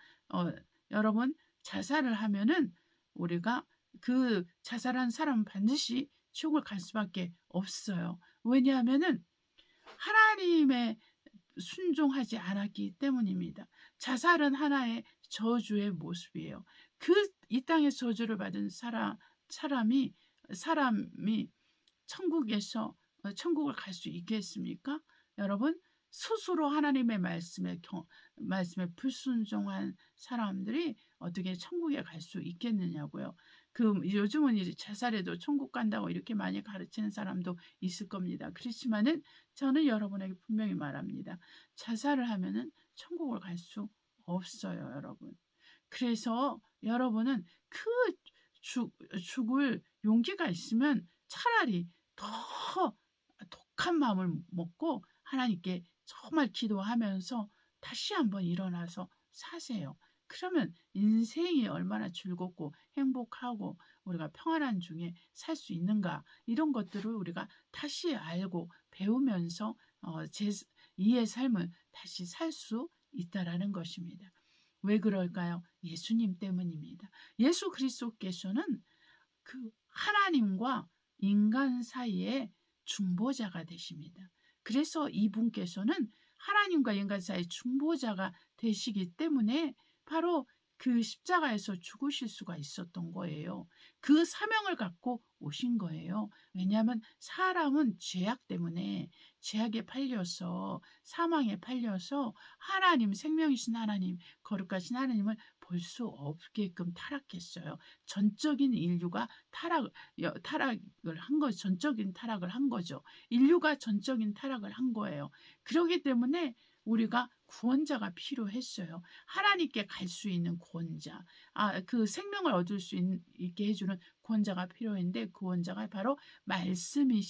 여러분 자살을 하면은 우리가 그 자살한 사람은 반드시 지옥을 갈 수밖에 없어요. 왜냐하면은 하나님의 순종하지 않았기 때문입니다. 자살은 하나의 저주의 모습이에요. 이 땅의 저주를 받은 사람이 천국을 갈 수 있겠습니까? 여러분, 스스로 하나님의 말씀에 불순종한 사람들이 어떻게 천국에 갈 수 있겠느냐고요. 요즘은 이제 자살해도 천국 간다고 이렇게 많이 가르치는 사람도 있을 겁니다. 그렇지만은 저는 여러분에게 분명히 말합니다. 자살을 하면은 천국을 갈 수 없어요, 여러분. 그래서 여러분은 죽을 용기가 있으면 차라리 더 독한 마음을 먹고 하나님께 정말 기도하면서 다시 한번 일어나서 사세요. 그러면 인생이 얼마나 즐겁고 행복하고 우리가 평안한 중에 살 수 있는가, 이런 것들을 우리가 다시 알고 배우면서 제2의 삶을 다시 살 수 있다라는 것입니다. 왜 그럴까요? 예수님 때문입니다. 예수 그리스도께서는 그 하나님과 인간 사이에 중보자가 되십니다. 그래서 이분께서는 하나님과 인간 사이의 중보자가 되시기 때문에 바로 그 십자가에서 죽으실 수가 있었던 거예요. 그 사명을 갖고 오신 거예요. 왜냐하면 사람은 죄악 때문에 죄악에 팔려서 사망에 팔려서 하나님, 생명이신 하나님, 거룩하신 하나님을 볼 수 없게끔 타락했어요. 전적인 인류가 타락을 한 거죠. 전적인 타락을 한 거죠. 인류가 전적인 타락을 한 거예요. 그렇기 때문에 우리가 구원자가 필요했어요. 하나님께 갈 수 있는 구원자, 그 생명을 얻을 수 있게 해주는 구원자가 필요했는데, 구원자가 바로 말씀이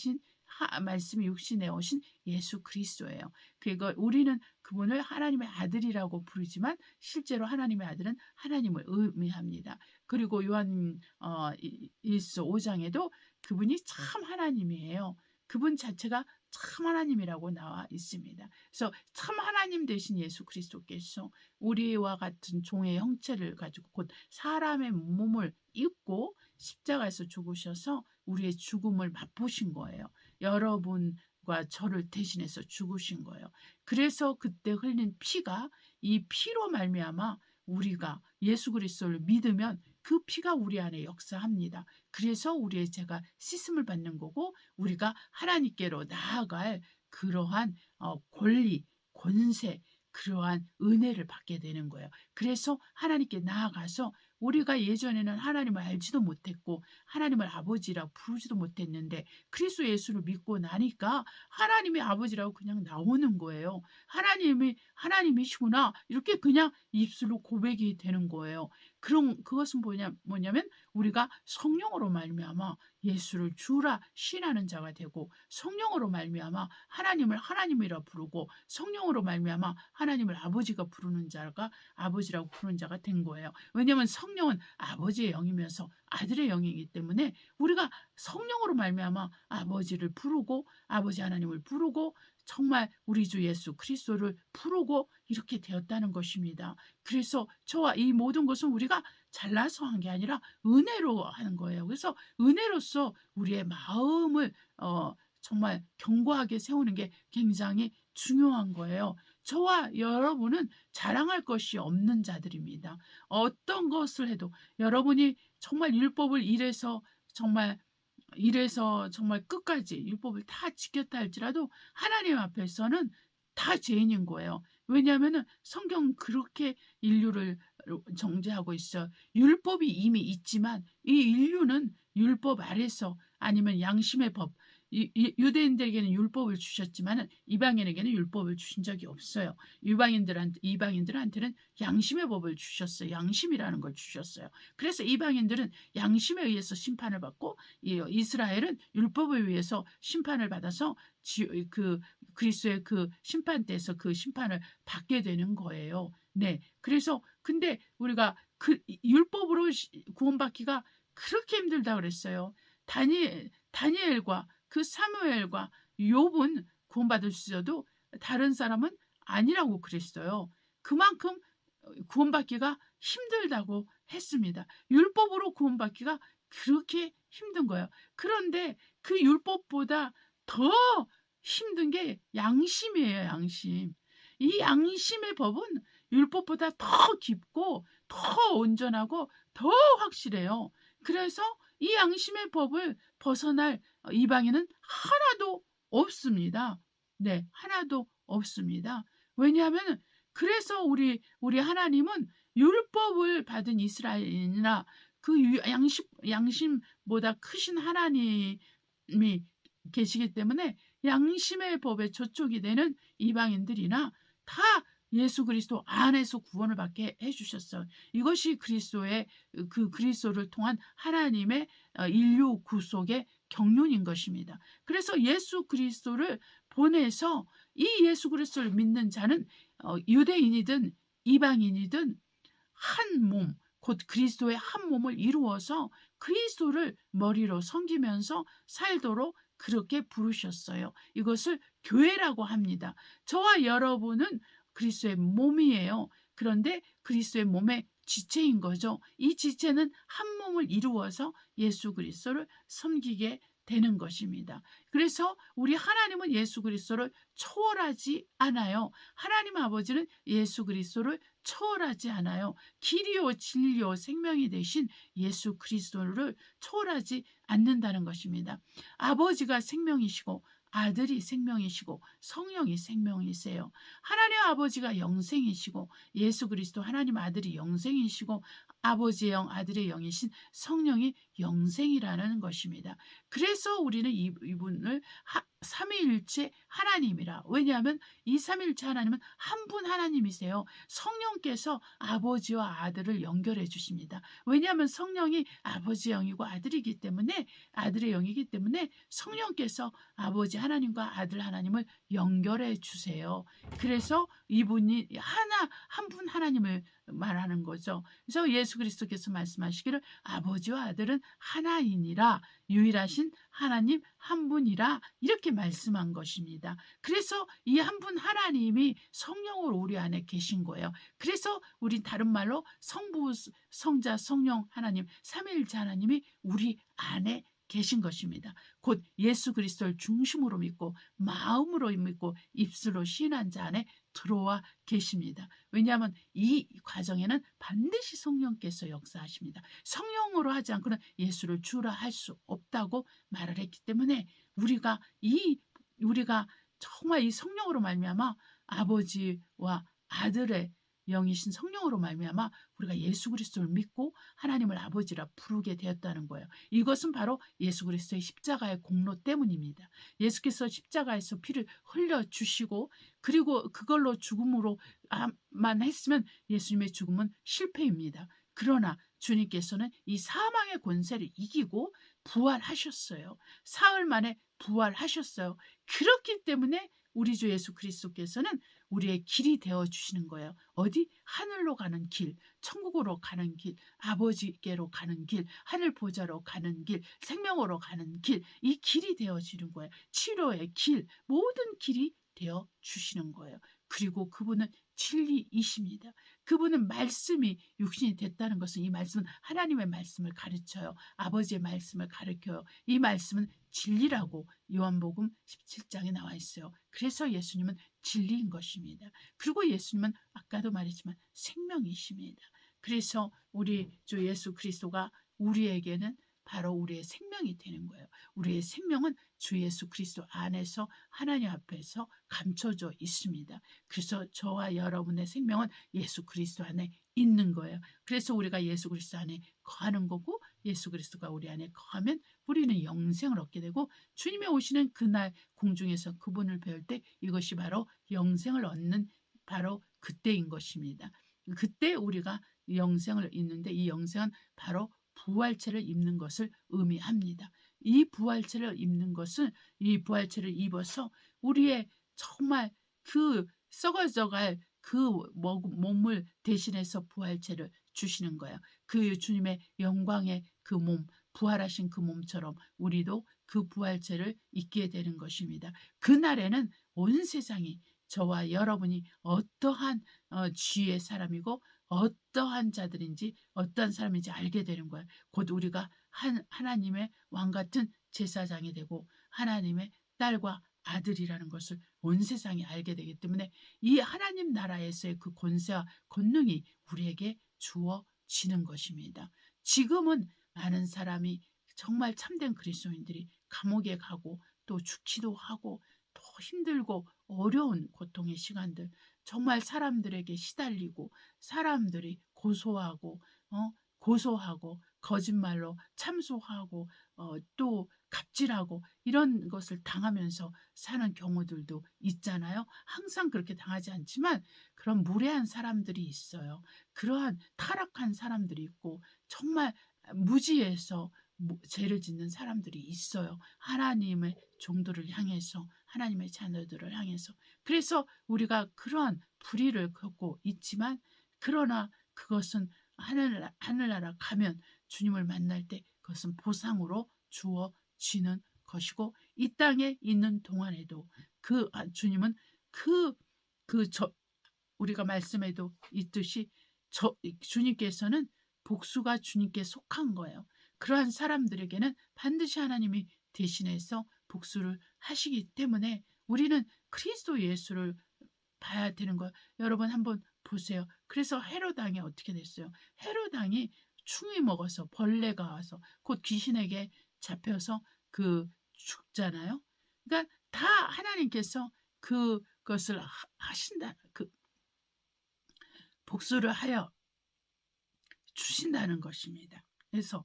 육신에 오신 예수 그리스도예요. 그리고 우리는 그분을 하나님의 아들이라고 부르지만 실제로 하나님의 아들은 하나님을 의미합니다. 그리고 요한 5장에도 그분이 참 하나님이에요. 그분 자체가 참 하나님이라고 나와 있습니다. 그래서 참 하나님 되신 예수 그리스도께서 우리와 같은 종의 형체를 가지고 곧 사람의 몸을 입고 십자가에서 죽으셔서 우리의 죽음을 맛보신 거예요. 여러분과 저를 대신해서 죽으신 거예요. 그래서 그때 흘린 피가, 이 피로 말미암아 우리가 예수 그리스도를 믿으면 그 피가 우리 안에 역사합니다. 그래서 우리의 죄가 씻음을 받는 거고, 우리가 하나님께로 나아갈 그러한 권리, 권세, 그러한 은혜를 받게 되는 거예요. 그래서 하나님께 나아가서, 우리가 예전에는 하나님을 알지도 못했고 하나님을 아버지라고 부르지도 못했는데 그리스도 예수를 믿고 나니까 하나님이 아버지라고 그냥 나오는 거예요. 하나님이시구나, 이렇게 그냥 입술로 고백이 되는 거예요. 그것은 뭐냐면 우리가 성령으로 말미암아 예수를 주라 신하는 자가 되고, 성령으로 말미암아 하나님을 하나님이라 부르고, 성령으로 말미암아 하나님을 아버지라고 부르는 자가 된 거예요. 왜냐하면 성령은 아버지의 영이면서 아들의 영이기 때문에 우리가 성령으로 말미암아 아버지를 부르고, 아버지 하나님을 부르고, 정말 우리 주 예수 그리스도를 부르고 이렇게 되었다는 것입니다. 그래서 저와 이 모든 것은 우리가 잘나서 한 게 아니라 은혜로 하는 거예요. 그래서 은혜로서 우리의 마음을 정말 견고하게 세우는 게 굉장히 중요한 거예요. 저와 여러분은 자랑할 것이 없는 자들입니다. 어떤 것을 해도 여러분이 정말 율법을 정말 끝까지 율법을 다 지켰다 할지라도 하나님 앞에서는 다 죄인인 거예요. 왜냐하면 성경은 그렇게 인류를 정죄하고 있어. 율법이 이미 있지만 이 인류는 율법 아래서, 아니면 양심의 법, 유대인들에게는 율법을 주셨지만 이방인에게는 율법을 주신 적이 없어요. 이방인들한테는 양심의 법을 주셨어요. 양심이라는 걸 주셨어요. 그래서 이방인들은 양심에 의해서 심판을 받고, 이스라엘은 율법에 의해서 심판을 받아서 그리스도의 그 심판대에서 그 심판을 받게 되는 거예요. 네, 그래서 근데 우리가 그 율법으로 구원받기가 그렇게 힘들다 그랬어요. 다니엘과 그 사무엘과 욥은 구원받을 수 있어도 다른 사람은 아니라고 그랬어요. 그만큼 구원받기가 힘들다고 했습니다. 율법으로 구원받기가 그렇게 힘든 거예요. 그런데 그 율법보다 더 힘든 게 양심이에요. 양심. 이 양심의 법은 율법보다 더 깊고 더 온전하고 더 확실해요. 그래서 이 양심의 법을 벗어날 이방인은 하나도 없습니다. 네, 하나도 없습니다. 왜냐하면 그래서 우리 하나님은 율법을 받은 이스라엘이나 그 양심보다 크신 하나님이 계시기 때문에 양심의 법에 저촉이 되는 이방인들이나 다 예수 그리스도 안에서 구원을 받게 해주셨어요. 이것이 그리스도를 통한 하나님의 인류 구속의 경륜인 것입니다. 그래서 예수 그리스도를 보내서 이 예수 그리스도를 믿는 자는 유대인이든 이방인이든 한 몸, 곧 그리스도의 한 몸을 이루어서 그리스도를 머리로 섬기면서 살도록 그렇게 부르셨어요. 이것을 교회라고 합니다. 저와 여러분은 그리스도의 몸이에요. 그런데 그리스도의 몸의 지체인 거죠. 이 지체는 한 몸을 이루어서 예수 그리스도를 섬기게 되는 것입니다. 그래서 우리 하나님은 예수 그리스도를 초월하지 않아요. 하나님 아버지는 예수 그리스도를 초월하지 않아요. 길이요 진리요 생명이 되신 예수 그리스도를 초월하지 않는다는 것입니다. 아버지가 생명이시고 아들이 생명이시고 성령이 생명이세요. 하나님 아버지가 영생이시고 예수 그리스도 하나님 아들이 영생이시고 아버지의 영 아들의 영이신 성령이 영생이라는 것입니다. 그래서 우리는 이분을 삼위일체 하나님이라. 왜냐하면 이 삼위일체 하나님은 한 분 하나님이세요. 성령께서 아버지와 아들을 연결해 주십니다. 왜냐하면 성령이 아버지의 영이고 아들의 영이기 때문에 성령께서 아버지 하나님과 아들 하나님을 연결해 주세요. 그래서 이분이 한 분 하나님을 말하는 거죠. 그래서 예수 그리스도께서 말씀하시기를 아버지와 아들은 하나이니라, 유일하신 하나님 한 분이라, 이렇게 말씀한 것입니다. 그래서 이 한 분 하나님이 성령으로 우리 안에 계신 거예요. 그래서 우리 다른 말로 성부, 성자, 성령 하나님, 삼위일체 하나님이 우리 안에 계신 것입니다. 곧 예수 그리스도를 중심으로 믿고 마음으로 믿고 입술로 시인한 자 안에 들어와 계십니다. 왜냐하면 이 과정에는 반드시 성령께서 역사하십니다. 성령으로 하지 않고는 예수를 주라 할 수 없다고 말을 했기 때문에 우리가 정말 이 성령으로 말미암아 아버지와 아들의 영이신 성령으로 말미암아 우리가 예수 그리스도를 믿고 하나님을 아버지라 부르게 되었다는 거예요. 이것은 바로 예수 그리스도의 십자가의 공로 때문입니다. 예수께서 십자가에서 피를 흘려주시고 그리고 그걸로 죽음으로만 했으면 예수님의 죽음은 실패입니다. 그러나 주님께서는 이 사망의 권세를 이기고 부활하셨어요. 사흘 만에 부활하셨어요. 그렇기 때문에 우리 주 예수 그리스도께서는 우리의 길이 되어주시는 거예요. 어디? 하늘로 가는 길, 천국으로 가는 길, 아버지께로 가는 길, 하늘 보좌로 가는 길, 생명으로 가는 길, 이 길이 되어지는 거예요. 치료의 길, 모든 길이 되어주시는 거예요. 그리고 그분은 진리이십니다. 그분은 말씀이 육신이 됐다는 것은 이 말씀은 하나님의 말씀을 가르쳐요. 아버지의 말씀을 가르쳐요. 이 말씀은 진리라고 요한복음 17장에 나와 있어요. 그래서 예수님은 진리인 것입니다. 그리고 예수님은 아까도 말했지만 생명이십니다. 그래서 우리 주 예수 그리스도가 우리에게는 바로 우리의 생명이 되는 거예요. 우리의 생명은 주 예수 그리스도 안에서 하나님 앞에서 감춰져 있습니다. 그래서 저와 여러분의 생명은 예수 그리스도 안에 있는 거예요. 그래서 우리가 예수 그리스도 안에 거하는 거고 예수 그리스도가 우리 안에 거하면 우리는 영생을 얻게 되고 주님이 오시는 그날 공중에서 그분을 배울 때 이것이 바로 영생을 얻는 바로 그때인 것입니다. 그때 우리가 영생을 잊는데 이 영생은 바로 부활체를 입는 것을 의미합니다. 이 부활체를 입는 것은 이 부활체를 입어서 우리의 정말 그 썩어져갈 그 몸을 대신해서 부활체를 주시는 거예요. 그 주님의 영광의 그 몸, 부활하신 그 몸처럼 우리도 그 부활체를 입게 되는 것입니다. 그날에는 온 세상이 저와 여러분이 어떠한 쥐의 사람이고 어떠한 자들인지 어떠한 사람인지 알게 되는 거예요. 곧 우리가 하나님의 왕 같은 제사장이 되고 하나님의 딸과 아들이라는 것을 온 세상이 알게 되기 때문에 이 하나님 나라에서의 그 권세와 권능이 우리에게 주어지는 것입니다. 지금은 많은 사람이 정말 참된 그리스도인들이 감옥에 가고 또 죽기도 하고 또 힘들고 어려운 고통의 시간들, 정말 사람들에게 시달리고 사람들이 고소하고 거짓말로 참소하고 또 갑질하고 이런 것을 당하면서 사는 경우들도 있잖아요. 항상 그렇게 당하지 않지만 그런 무례한 사람들이 있어요. 그러한 타락한 사람들이 있고 정말 무지해서 죄를 짓는 사람들이 있어요. 하나님의 종들을 향해서 하나님의 자녀들을 향해서. 그래서 우리가 그러한 불의를 겪고 있지만 그러나 그것은 하늘나라 가면 주님을 만날 때 그것은 보상으로 주어지는 것이고 이 땅에 있는 동안에도 주님은 우리가 말씀에도 있듯이 주님께서는 복수가 주님께 속한 거예요. 그러한 사람들에게는 반드시 하나님이 대신해서 복수를 하시기 때문에 우리는 그리스도 예수를 봐야 되는 거예요. 여러분 한번 보세요. 그래서 헤롯 왕이 어떻게 됐어요? 헤롯 왕이 충이 먹어서 벌레가 와서 곧 귀신에게 잡혀서 죽잖아요. 그러니까 다 하나님께서 그것을 하신다. 복수를 하여 주신다는 것입니다. 그래서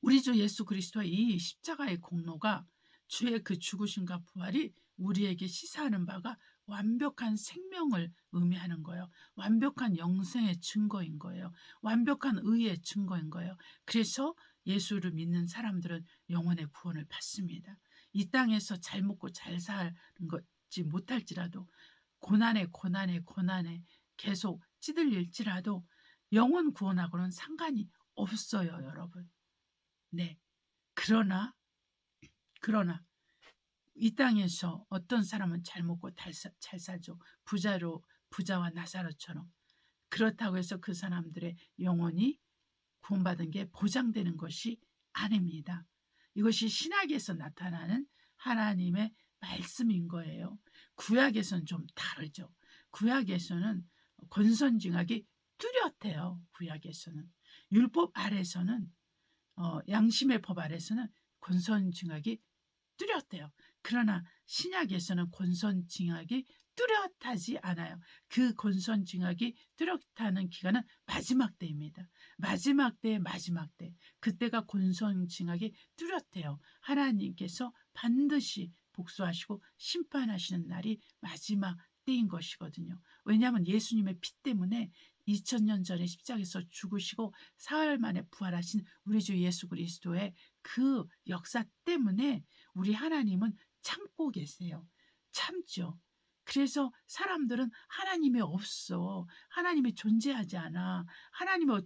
우리 주 예수 그리스도의 이 십자가의 공로가 주의 그 죽으심과 부활이 우리에게 시사하는 바가 완벽한 생명을 의미하는 거예요. 완벽한 영생의 증거인 거예요. 완벽한 의의 증거인 거예요. 그래서 예수를 믿는 사람들은 영혼의 구원을 받습니다. 이 땅에서 잘 먹고 잘 사는 것지 못할지라도 고난에 계속 찌들릴지라도 영혼 구원하고는 상관이 없어요, 여러분. 네. 그러나 이 땅에서 어떤 사람은 잘 먹고 잘 살죠. 부자와 나사로처럼. 그렇다고 해서 그 사람들의 영혼이 구원받은 게 보장되는 것이 아닙니다. 이것이 신약에서 나타나는 하나님의 말씀인 거예요. 구약에서는 좀 다르죠. 구약에서는 권선징악이 뚜렷해요. 구약에서는. 율법 아래서는 양심의 법 아래서는 권선징악이 뚜렷해요. 그러나 신약에서는 권선징악이 뚜렷하지 않아요. 그 권선징악이 뚜렷하는 기간은 마지막 때입니다. 마지막 때. 그때가 권선징악이 뚜렷해요. 하나님께서 반드시 복수하시고 심판하시는 날이 마지막 때인 것이거든요. 왜냐하면 예수님의 피 때문에 2000년 전에 십자가에서 죽으시고 사흘 만에 부활하신 우리 주 예수 그리스도의 그 역사 때문에 우리 하나님은 참고 계세요. 참죠. 그래서 사람들은 하나님이 없어. 하나님이 존재하지 않아. 하나님이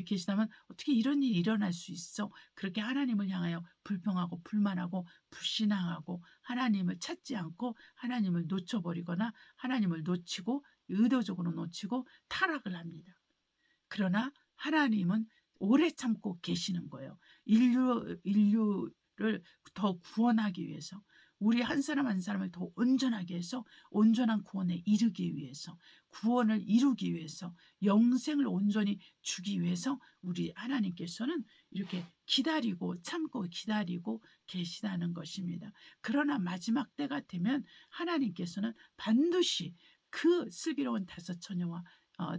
계시다면 어떻게 이런 일이 일어날 수 있어? 그렇게 하나님을 향하여 불평하고 불만하고 불신앙하고 하나님을 찾지 않고 하나님을 놓쳐버리거나 하나님을 놓치고 의도적으로 놓치고 타락을 합니다. 그러나 하나님은 오래 참고 계시는 거예요. 인류를 더 구원하기 위해서, 우리 한 사람 한 사람을 더 온전하게 해서 온전한 구원에 이르기 위해서, 구원을 이루기 위해서, 영생을 온전히 주기 위해서 우리 하나님께서는 이렇게 참고 기다리고 계시다는 것입니다. 그러나 마지막 때가 되면 하나님께서는 반드시 그 슬기로운 5처녀와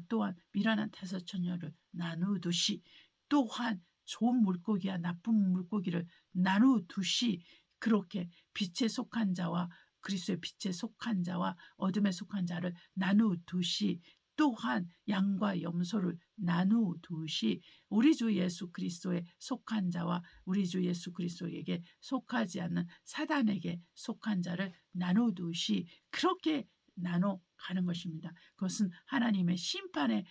또한 미련한 5처녀를 나누듯이, 또한 좋은 물고기와 나쁜 물고기를 나누듯이, 그렇게 빛에 속한 자와 그리스도의 빛에 속한 자와 어둠에 속한 자를 나누듯이, 또한 양과 염소를 나누듯이 우리 주 예수 그리스도에 속한 자와 우리 주 예수 그리스도에게 속하지 않는 사단에게 속한 자를 나누듯이 그렇게 나눠가는 것입니다. 그것은 하나님의 심판의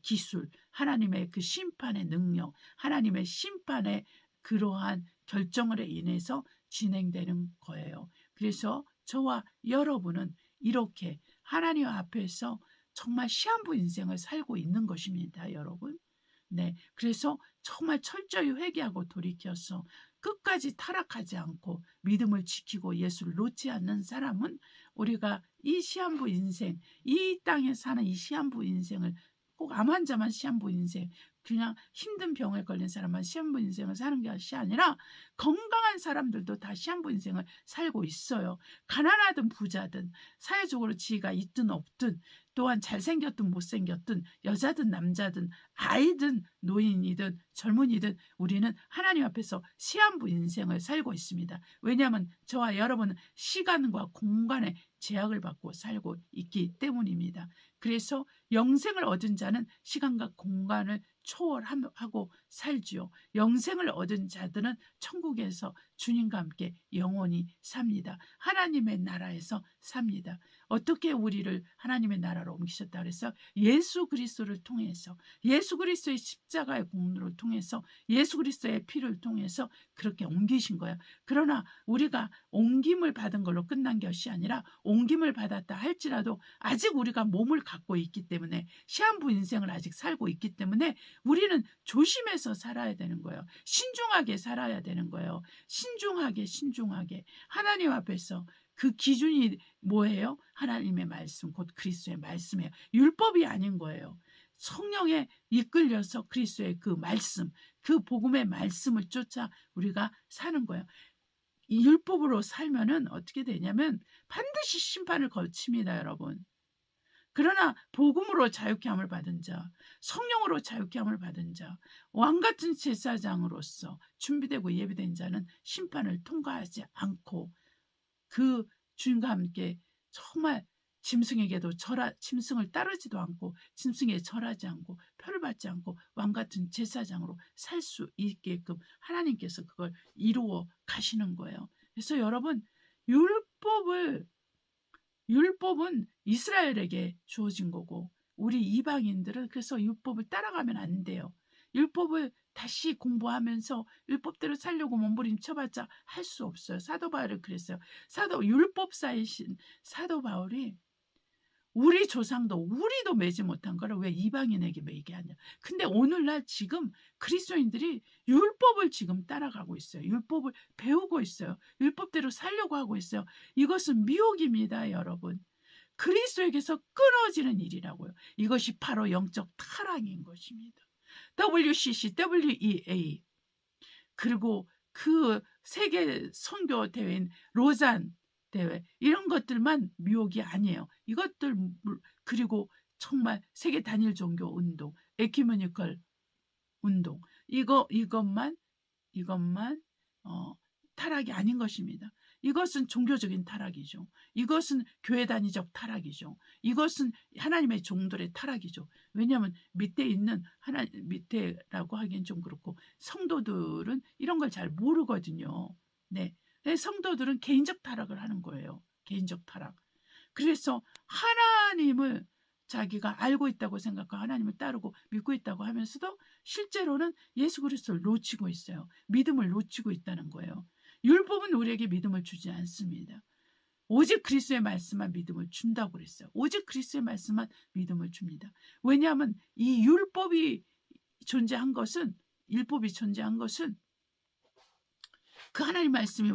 기술, 하나님의 그 심판의 능력, 하나님의 심판의 그러한 결정으로 인해서 진행되는 거예요. 그래서 저와 여러분은 이렇게 하나님 앞에서 정말 시한부 인생을 살고 있는 것입니다, 여러분. 네, 그래서 정말 철저히 회개하고 돌이켜서 끝까지 타락하지 않고 믿음을 지키고 예수를 놓지 않는 사람은 우리가 이 시한부 인생, 이 땅에 사는 이 시한부 인생을, 꼭 암 환자만 시한부 인생, 그냥 힘든 병에 걸린 사람만 시한부 인생을 사는 것이 아니라 건강한 사람들도 다 시한부 인생을 살고 있어요. 가난하든 부자든 사회적으로 지위가 있든 없든, 또한 잘생겼든 못생겼든 여자든 남자든 아이든 노인이든 젊은이든 우리는 하나님 앞에서 시한부 인생을 살고 있습니다. 왜냐하면 저와 여러분은 시간과 공간의 제약을 받고 살고 있기 때문입니다. 그래서 영생을 얻은 자는 시간과 공간을 초월하고 살지요. 영생을 얻은 자들은 천국에서 주님과 함께 영원히 삽니다. 하나님의 나라에서 삽니다. 어떻게 우리를 하나님의 나라로 옮기셨다 그래서 예수 그리스도를 통해서, 예수 그리스도의 십자가의 공로를 통해서, 예수 그리스도의 피를 통해서 그렇게 옮기신 거예요. 그러나 우리가 옮김을 받은 걸로 끝난 것이 아니라 옮김을 받았다 할지라도 아직 우리가 몸을 갖고 있기 때문에 시한부 인생을 아직 살고 있기 때문에 우리는 조심해서 신중해서 살아야 되는 거예요. 신중하게 살아야 되는 거예요. 신중하게 하나님 앞에서 그 기준이 뭐예요? 하나님의 말씀, 곧 그리스도의 말씀이에요. 율법이 아닌 거예요. 성령에 이끌려서 그리스도의 그 말씀, 그 복음의 말씀을 쫓아 우리가 사는 거예요. 이 율법으로 살면은 어떻게 되냐면 반드시 심판을 거칩니다, 여러분. 그러나 복음으로 자유케 함을 받은 자, 성령으로 자유케 함을 받은 자, 왕같은 제사장으로서 준비되고 예비된 자는 심판을 통과하지 않고 그 주님과 함께 정말 짐승을 따르지도 않고 짐승에 절하지 않고 표를 받지 않고 왕같은 제사장으로 살 수 있게끔 하나님께서 그걸 이루어 가시는 거예요. 그래서 여러분, 율법은 이스라엘에게 주어진 거고 우리 이방인들은 그래서 율법을 따라가면 안 돼요. 율법을 다시 공부하면서 율법대로 살려고 몸부림쳐봤자 할 수 없어요. 사도 바울은 그랬어요. 율법사이신 사도 바울이 우리 조상도 우리도 매지 못한 거를 왜 이방인에게 매게 하냐. 근데 오늘날 지금 그리스도인들이 율법을 지금 따라가고 있어요. 율법을 배우고 있어요. 율법대로 살려고 하고 있어요. 이것은 미혹입니다, 여러분. 그리스도에게서 끊어지는 일이라고요. 이것이 바로 영적 타락인 것입니다. WCC, WEA 그리고 그 세계 선교 대회인 로잔 대회 이런 것들만 미혹이 아니에요. 이것들 그리고 정말 세계 단일 종교 운동, 에큐메니컬 운동 이것만 타락이 아닌 것입니다. 이것은 종교적인 타락이죠. 이것은 교회 단위적 타락이죠. 이것은 하나님의 종들의 타락이죠. 왜냐하면 밑에라고 하기엔 좀 그렇고 성도들은 이런 걸 잘 모르거든요. 네, 성도들은 개인적 타락을 하는 거예요. 개인적 타락. 그래서 하나님을 자기가 알고 있다고 생각하고 하나님을 따르고 믿고 있다고 하면서도 실제로는 예수 그리스도를 놓치고 있어요. 믿음을 놓치고 있다는 거예요. 율법은 우리에게 믿음을 주지 않습니다. 오직 그리스도의 말씀만 믿음을 준다고 그랬어요. 오직 그리스도의 말씀만 믿음을 줍니다. 왜냐하면 이 율법이 존재한 것은 그 하나님 말씀이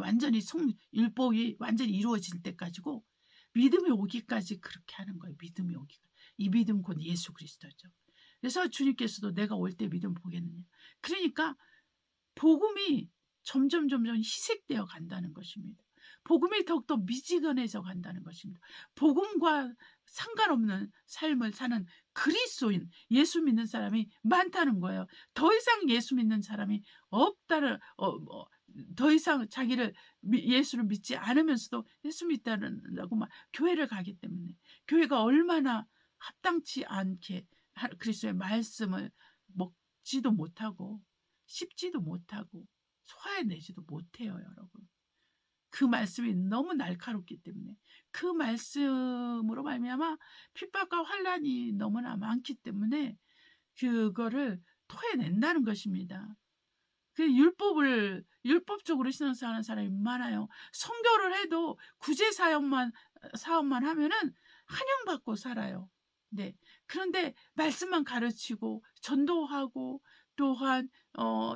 율법이 완전히 이루어질 때까지고 믿음이 오기까지 그렇게 하는 거예요. 믿음이 오기까지. 이 믿음 곧 예수 그리스도죠. 그래서 주님께서도 내가 올 때 믿음 보겠느냐. 그러니까 복음이 점점 희색되어 간다는 것입니다. 복음이 더욱더 미지근해져 간다는 것입니다. 복음과 상관없는 삶을 사는 그리스도인, 예수 믿는 사람이 많다는 거예요. 더 이상 예수 믿는 사람이 없다는 더 이상 예수를 믿지 않으면서도 예수 믿다라고 막 교회를 가기 때문에 교회가 얼마나 합당치 않게 그리스도의 말씀을 먹지도 못하고 씹지도 못하고 소화해내지도 못해요, 여러분. 그 말씀이 너무 날카롭기 때문에 그 말씀으로 말미암아 핍박과 환난이 너무나 많기 때문에 그거를 토해낸다는 것입니다. 그 율법적으로 신앙생활하는 사람이 많아요. 선교를 해도 구제 사업만 하면은 환영받고 살아요. 네. 그런데 말씀만 가르치고 전도하고 또한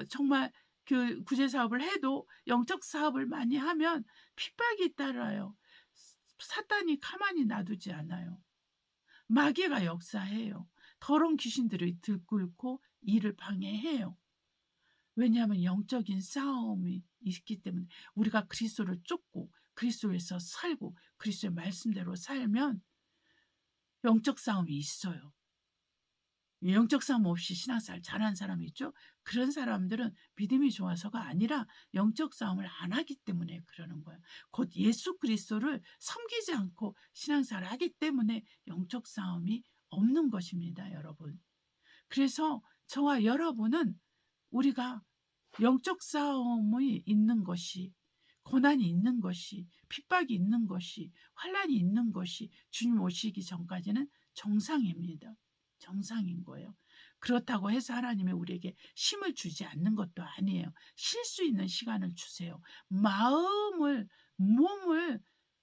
정말 그 구제 사업을 해도 영적 사업을 많이 하면 핍박이 따라요. 사탄이 가만히 놔두지 않아요. 마귀가 역사해요. 더러운 귀신들이 들끓고 일을 방해해요. 왜냐하면 영적인 싸움이 있기 때문에 우리가 그리스도를 쫓고 그리스도에서 살고 그리스도의 말씀대로 살면 영적 싸움이 있어요. 영적 싸움 없이 신앙생활 잘하는 사람이 있죠. 그런 사람들은 믿음이 좋아서가 아니라 영적 싸움을 안 하기 때문에 그러는 거예요. 곧 예수 그리스도를 섬기지 않고 신앙생활을 하기 때문에 영적 싸움이 없는 것입니다, 여러분. 그래서 저와 여러분은 우리가 영적 싸움이 있는 것이, 고난이 있는 것이, 핍박이 있는 것이, 환난이 있는 것이 주님 오시기 전까지는 정상입니다. 정상인 거예요. 그렇다고 해서 하나님이 우리에게 힘을 주지 않는 것도 아니에요. 쉴 수 있는 시간을 주세요. 몸을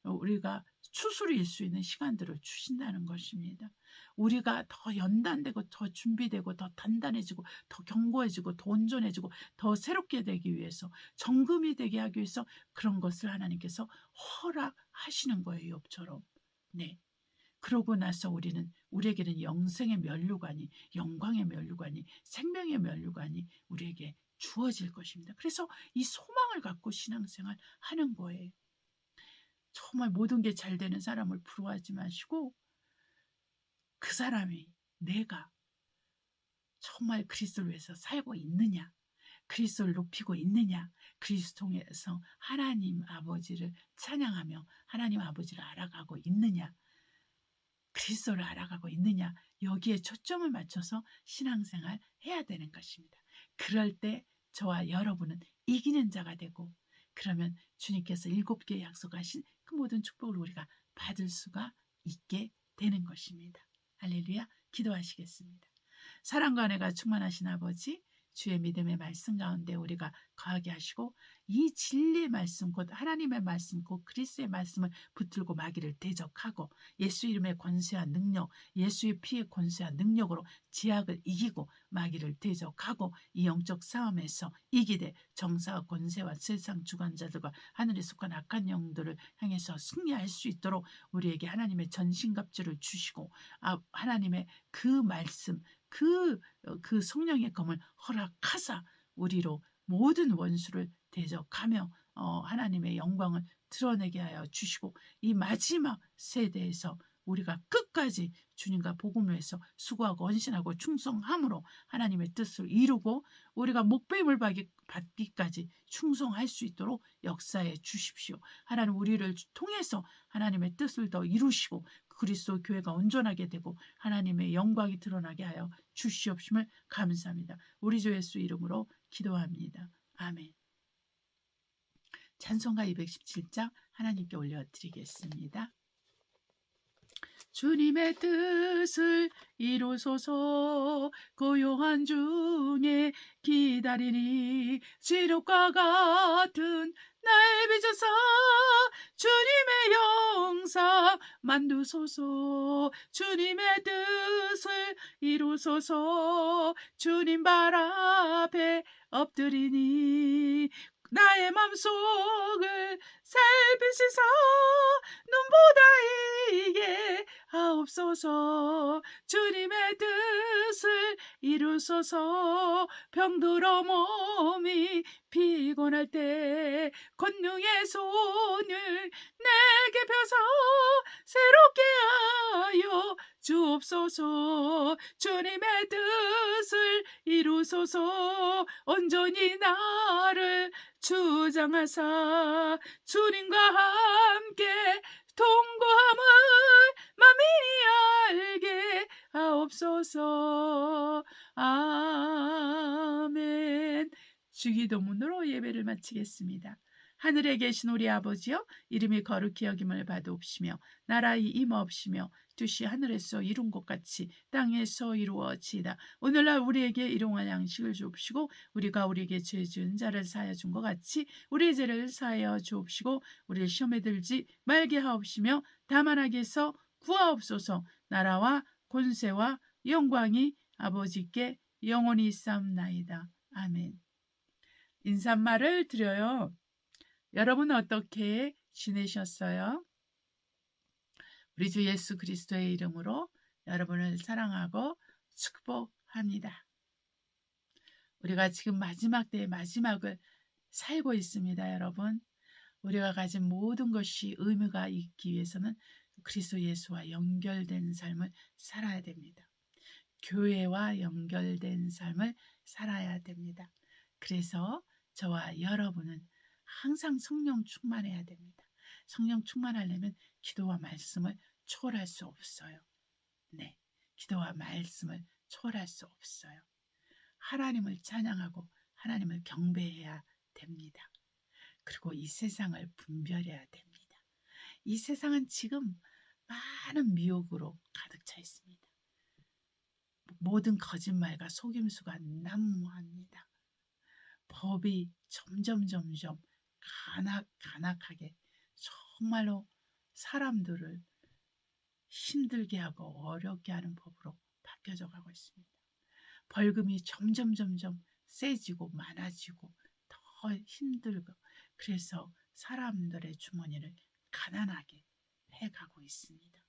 우리가 추스릴 수 있는 시간들을 주신다는 것입니다. 우리가 더 연단되고 더 준비되고 더 단단해지고 더 견고해지고 더 온전해지고 더 새롭게 되기 위해서, 정금이 되게 하기 위해서 그런 것을 하나님께서 허락하시는 거예요. 욥처럼. 네. 그러고 나서 우리에게는 영생의 면류관이, 영광의 면류관이, 생명의 면류관이 우리에게 주어질 것입니다. 그래서 이 소망을 갖고 신앙생활 하는 거예요. 정말 모든 게 잘 되는 사람을 부러워하지 마시고, 그 사람이, 내가 정말 그리스도를 위해서 살고 있느냐, 그리스도를 높이고 있느냐, 그리스도 통해서 하나님 아버지를 찬양하며 하나님 아버지를 알아가고 있느냐, 그리스도를 알아가고 있느냐, 여기에 초점을 맞춰서 신앙생활 해야 되는 것입니다. 그럴 때 저와 여러분은 이기는 자가 되고, 그러면 주님께서 7개의 약속하신 그 모든 축복을 우리가 받을 수가 있게 되는 것입니다. 할렐루야. 기도하시겠습니다. 사랑과 은혜가 충만하신 아버지, 주의 믿음의 말씀 가운데 우리가 거하게 하시고, 이 진리의 말씀, 곧 하나님의 말씀, 곧 그리스도의 말씀을 붙들고 마귀를 대적하고, 예수 이름의 권세와 능력, 예수의 피의 권세와 능력으로 지약을 이기고 마귀를 대적하고, 이 영적 싸움에서 이기되 정사와 권세와 세상 주관자들과 하늘에 속한 악한 영들을 향해서 승리할 수 있도록 우리에게 하나님의 전신갑주를 주시고, 하나님의 그 말씀, 그 성령의 검을 허락하사 우리로 모든 원수를 대적하며 하나님의 영광을 드러내게 하여 주시고, 이 마지막 세대에서 우리가 끝까지 주님과 복음을 위해서 수고하고 헌신하고 충성함으로 하나님의 뜻을 이루고 우리가 목배임을 받기까지 충성할 수 있도록 역사해 주십시오. 하나님, 우리를 통해서 하나님의 뜻을 더 이루시고 그리스도 교회가 온전하게 되고 하나님의 영광이 드러나게 하여 주시옵심을 감사합니다. 우리 주 예수 이름으로 기도합니다. 아멘. 찬송가 217장 하나님께 올려드리겠습니다. 주님의 뜻을 이루소서. 고요한 중에 기다리니 지옥과 같은 날 빚어서 주님의 영상 만두소서. 주님의 뜻을 이루소서. 주님 발 앞에 엎드리니 나의 맘속을 살피시사 눈보다 이게 하옵소서. 주님의 뜻을 이루소서. 병들어 몸이 피곤할 때 권능의 손을 내게 펴서 새롭게 하여 주옵소서. 주님의 뜻을 이루소서. 온전히 나를 주장하사 주님과 함께 동거함을 만민이 알게 하옵소서. 아멘. 주기도문으로 예배를 마치겠습니다. 하늘에 계신 우리 아버지여, 이름이 거룩히 여김을 받으옵시며 나라의 임하옵시며 뜻이 하늘에서 이룬 것 같이 땅에서 이루어지이다. 오늘날 우리에게 일용할 양식을 주옵시고 우리가 우리에게 죄 지은 자를 사하여 준 것 같이 우리의 죄를 사하여 주옵시고 우리를 시험에 들지 말게 하옵시며 다만 악에서 구하옵소서. 나라와 권세와 영광이 아버지께 영원히 있사옵나이다. 아멘. 인사말을 드려요. 여러분 어떻게 지내셨어요? 우리 주 예수 그리스도의 이름으로 여러분을 사랑하고 축복합니다. 우리가 지금 마지막 때의 마지막을 살고 있습니다. 여러분, 우리가 가진 모든 것이 의미가 있기 위해서는 그리스도 예수와 연결된 삶을 살아야 됩니다. 교회와 연결된 삶을 살아야 됩니다. 그래서 저와 여러분은 항상 성령 충만해야 됩니다. 성령 충만하려면 기도와 말씀을 초월할 수 없어요. 네, 기도와 말씀을 초월할 수 없어요. 하나님을 찬양하고 하나님을 경배해야 됩니다. 그리고 이 세상을 분별해야 됩니다. 이 세상은 지금 많은 미혹으로 가득 차 있습니다. 모든 거짓말과 속임수가 난무합니다. 법이 점점 간악하게 정말로 사람들을 힘들게 하고 어렵게 하는 법으로 바뀌어져 가고 있습니다. 벌금이 점점 세지고 많아지고 더 힘들고, 그래서 사람들의 주머니를 가난하게 해가고 있습니다.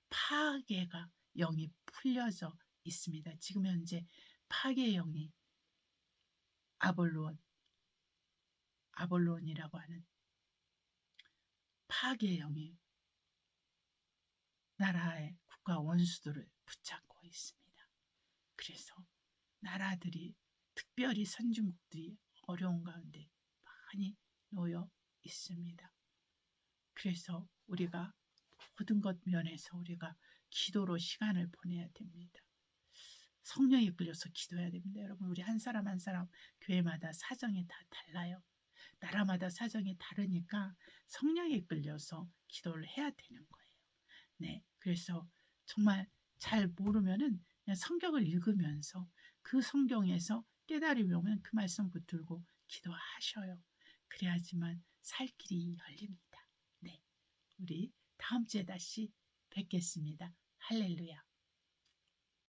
파괴가 영이 풀려져 있습니다. 지금 현재 파괴의 영이 아볼론이라고 하는 파괴의 영이 나라의 국가 원수들을 붙잡고 있습니다. 그래서 나라들이, 특별히 선진국들이 어려운 가운데 많이 놓여 있습니다. 그래서 우리가 모든 것 면에서 우리가 기도로 시간을 보내야 됩니다. 성령에 이끌려서 기도해야 됩니다. 여러분, 우리 한 사람 한 사람 교회마다 사정이 다 달라요. 나라마다 사정이 다르니까 성령에 이끌려서 기도를 해야 되는 거예요. 네, 그래서 정말 잘 모르면은 그냥 성경을 읽으면서 그 성경에서 깨달음이 오면 그 말씀 붙들고 기도하셔요. 그래야지만 살 길이 열립니다. 네, 우리 다음 주에 다시 뵙겠습니다. 할렐루야.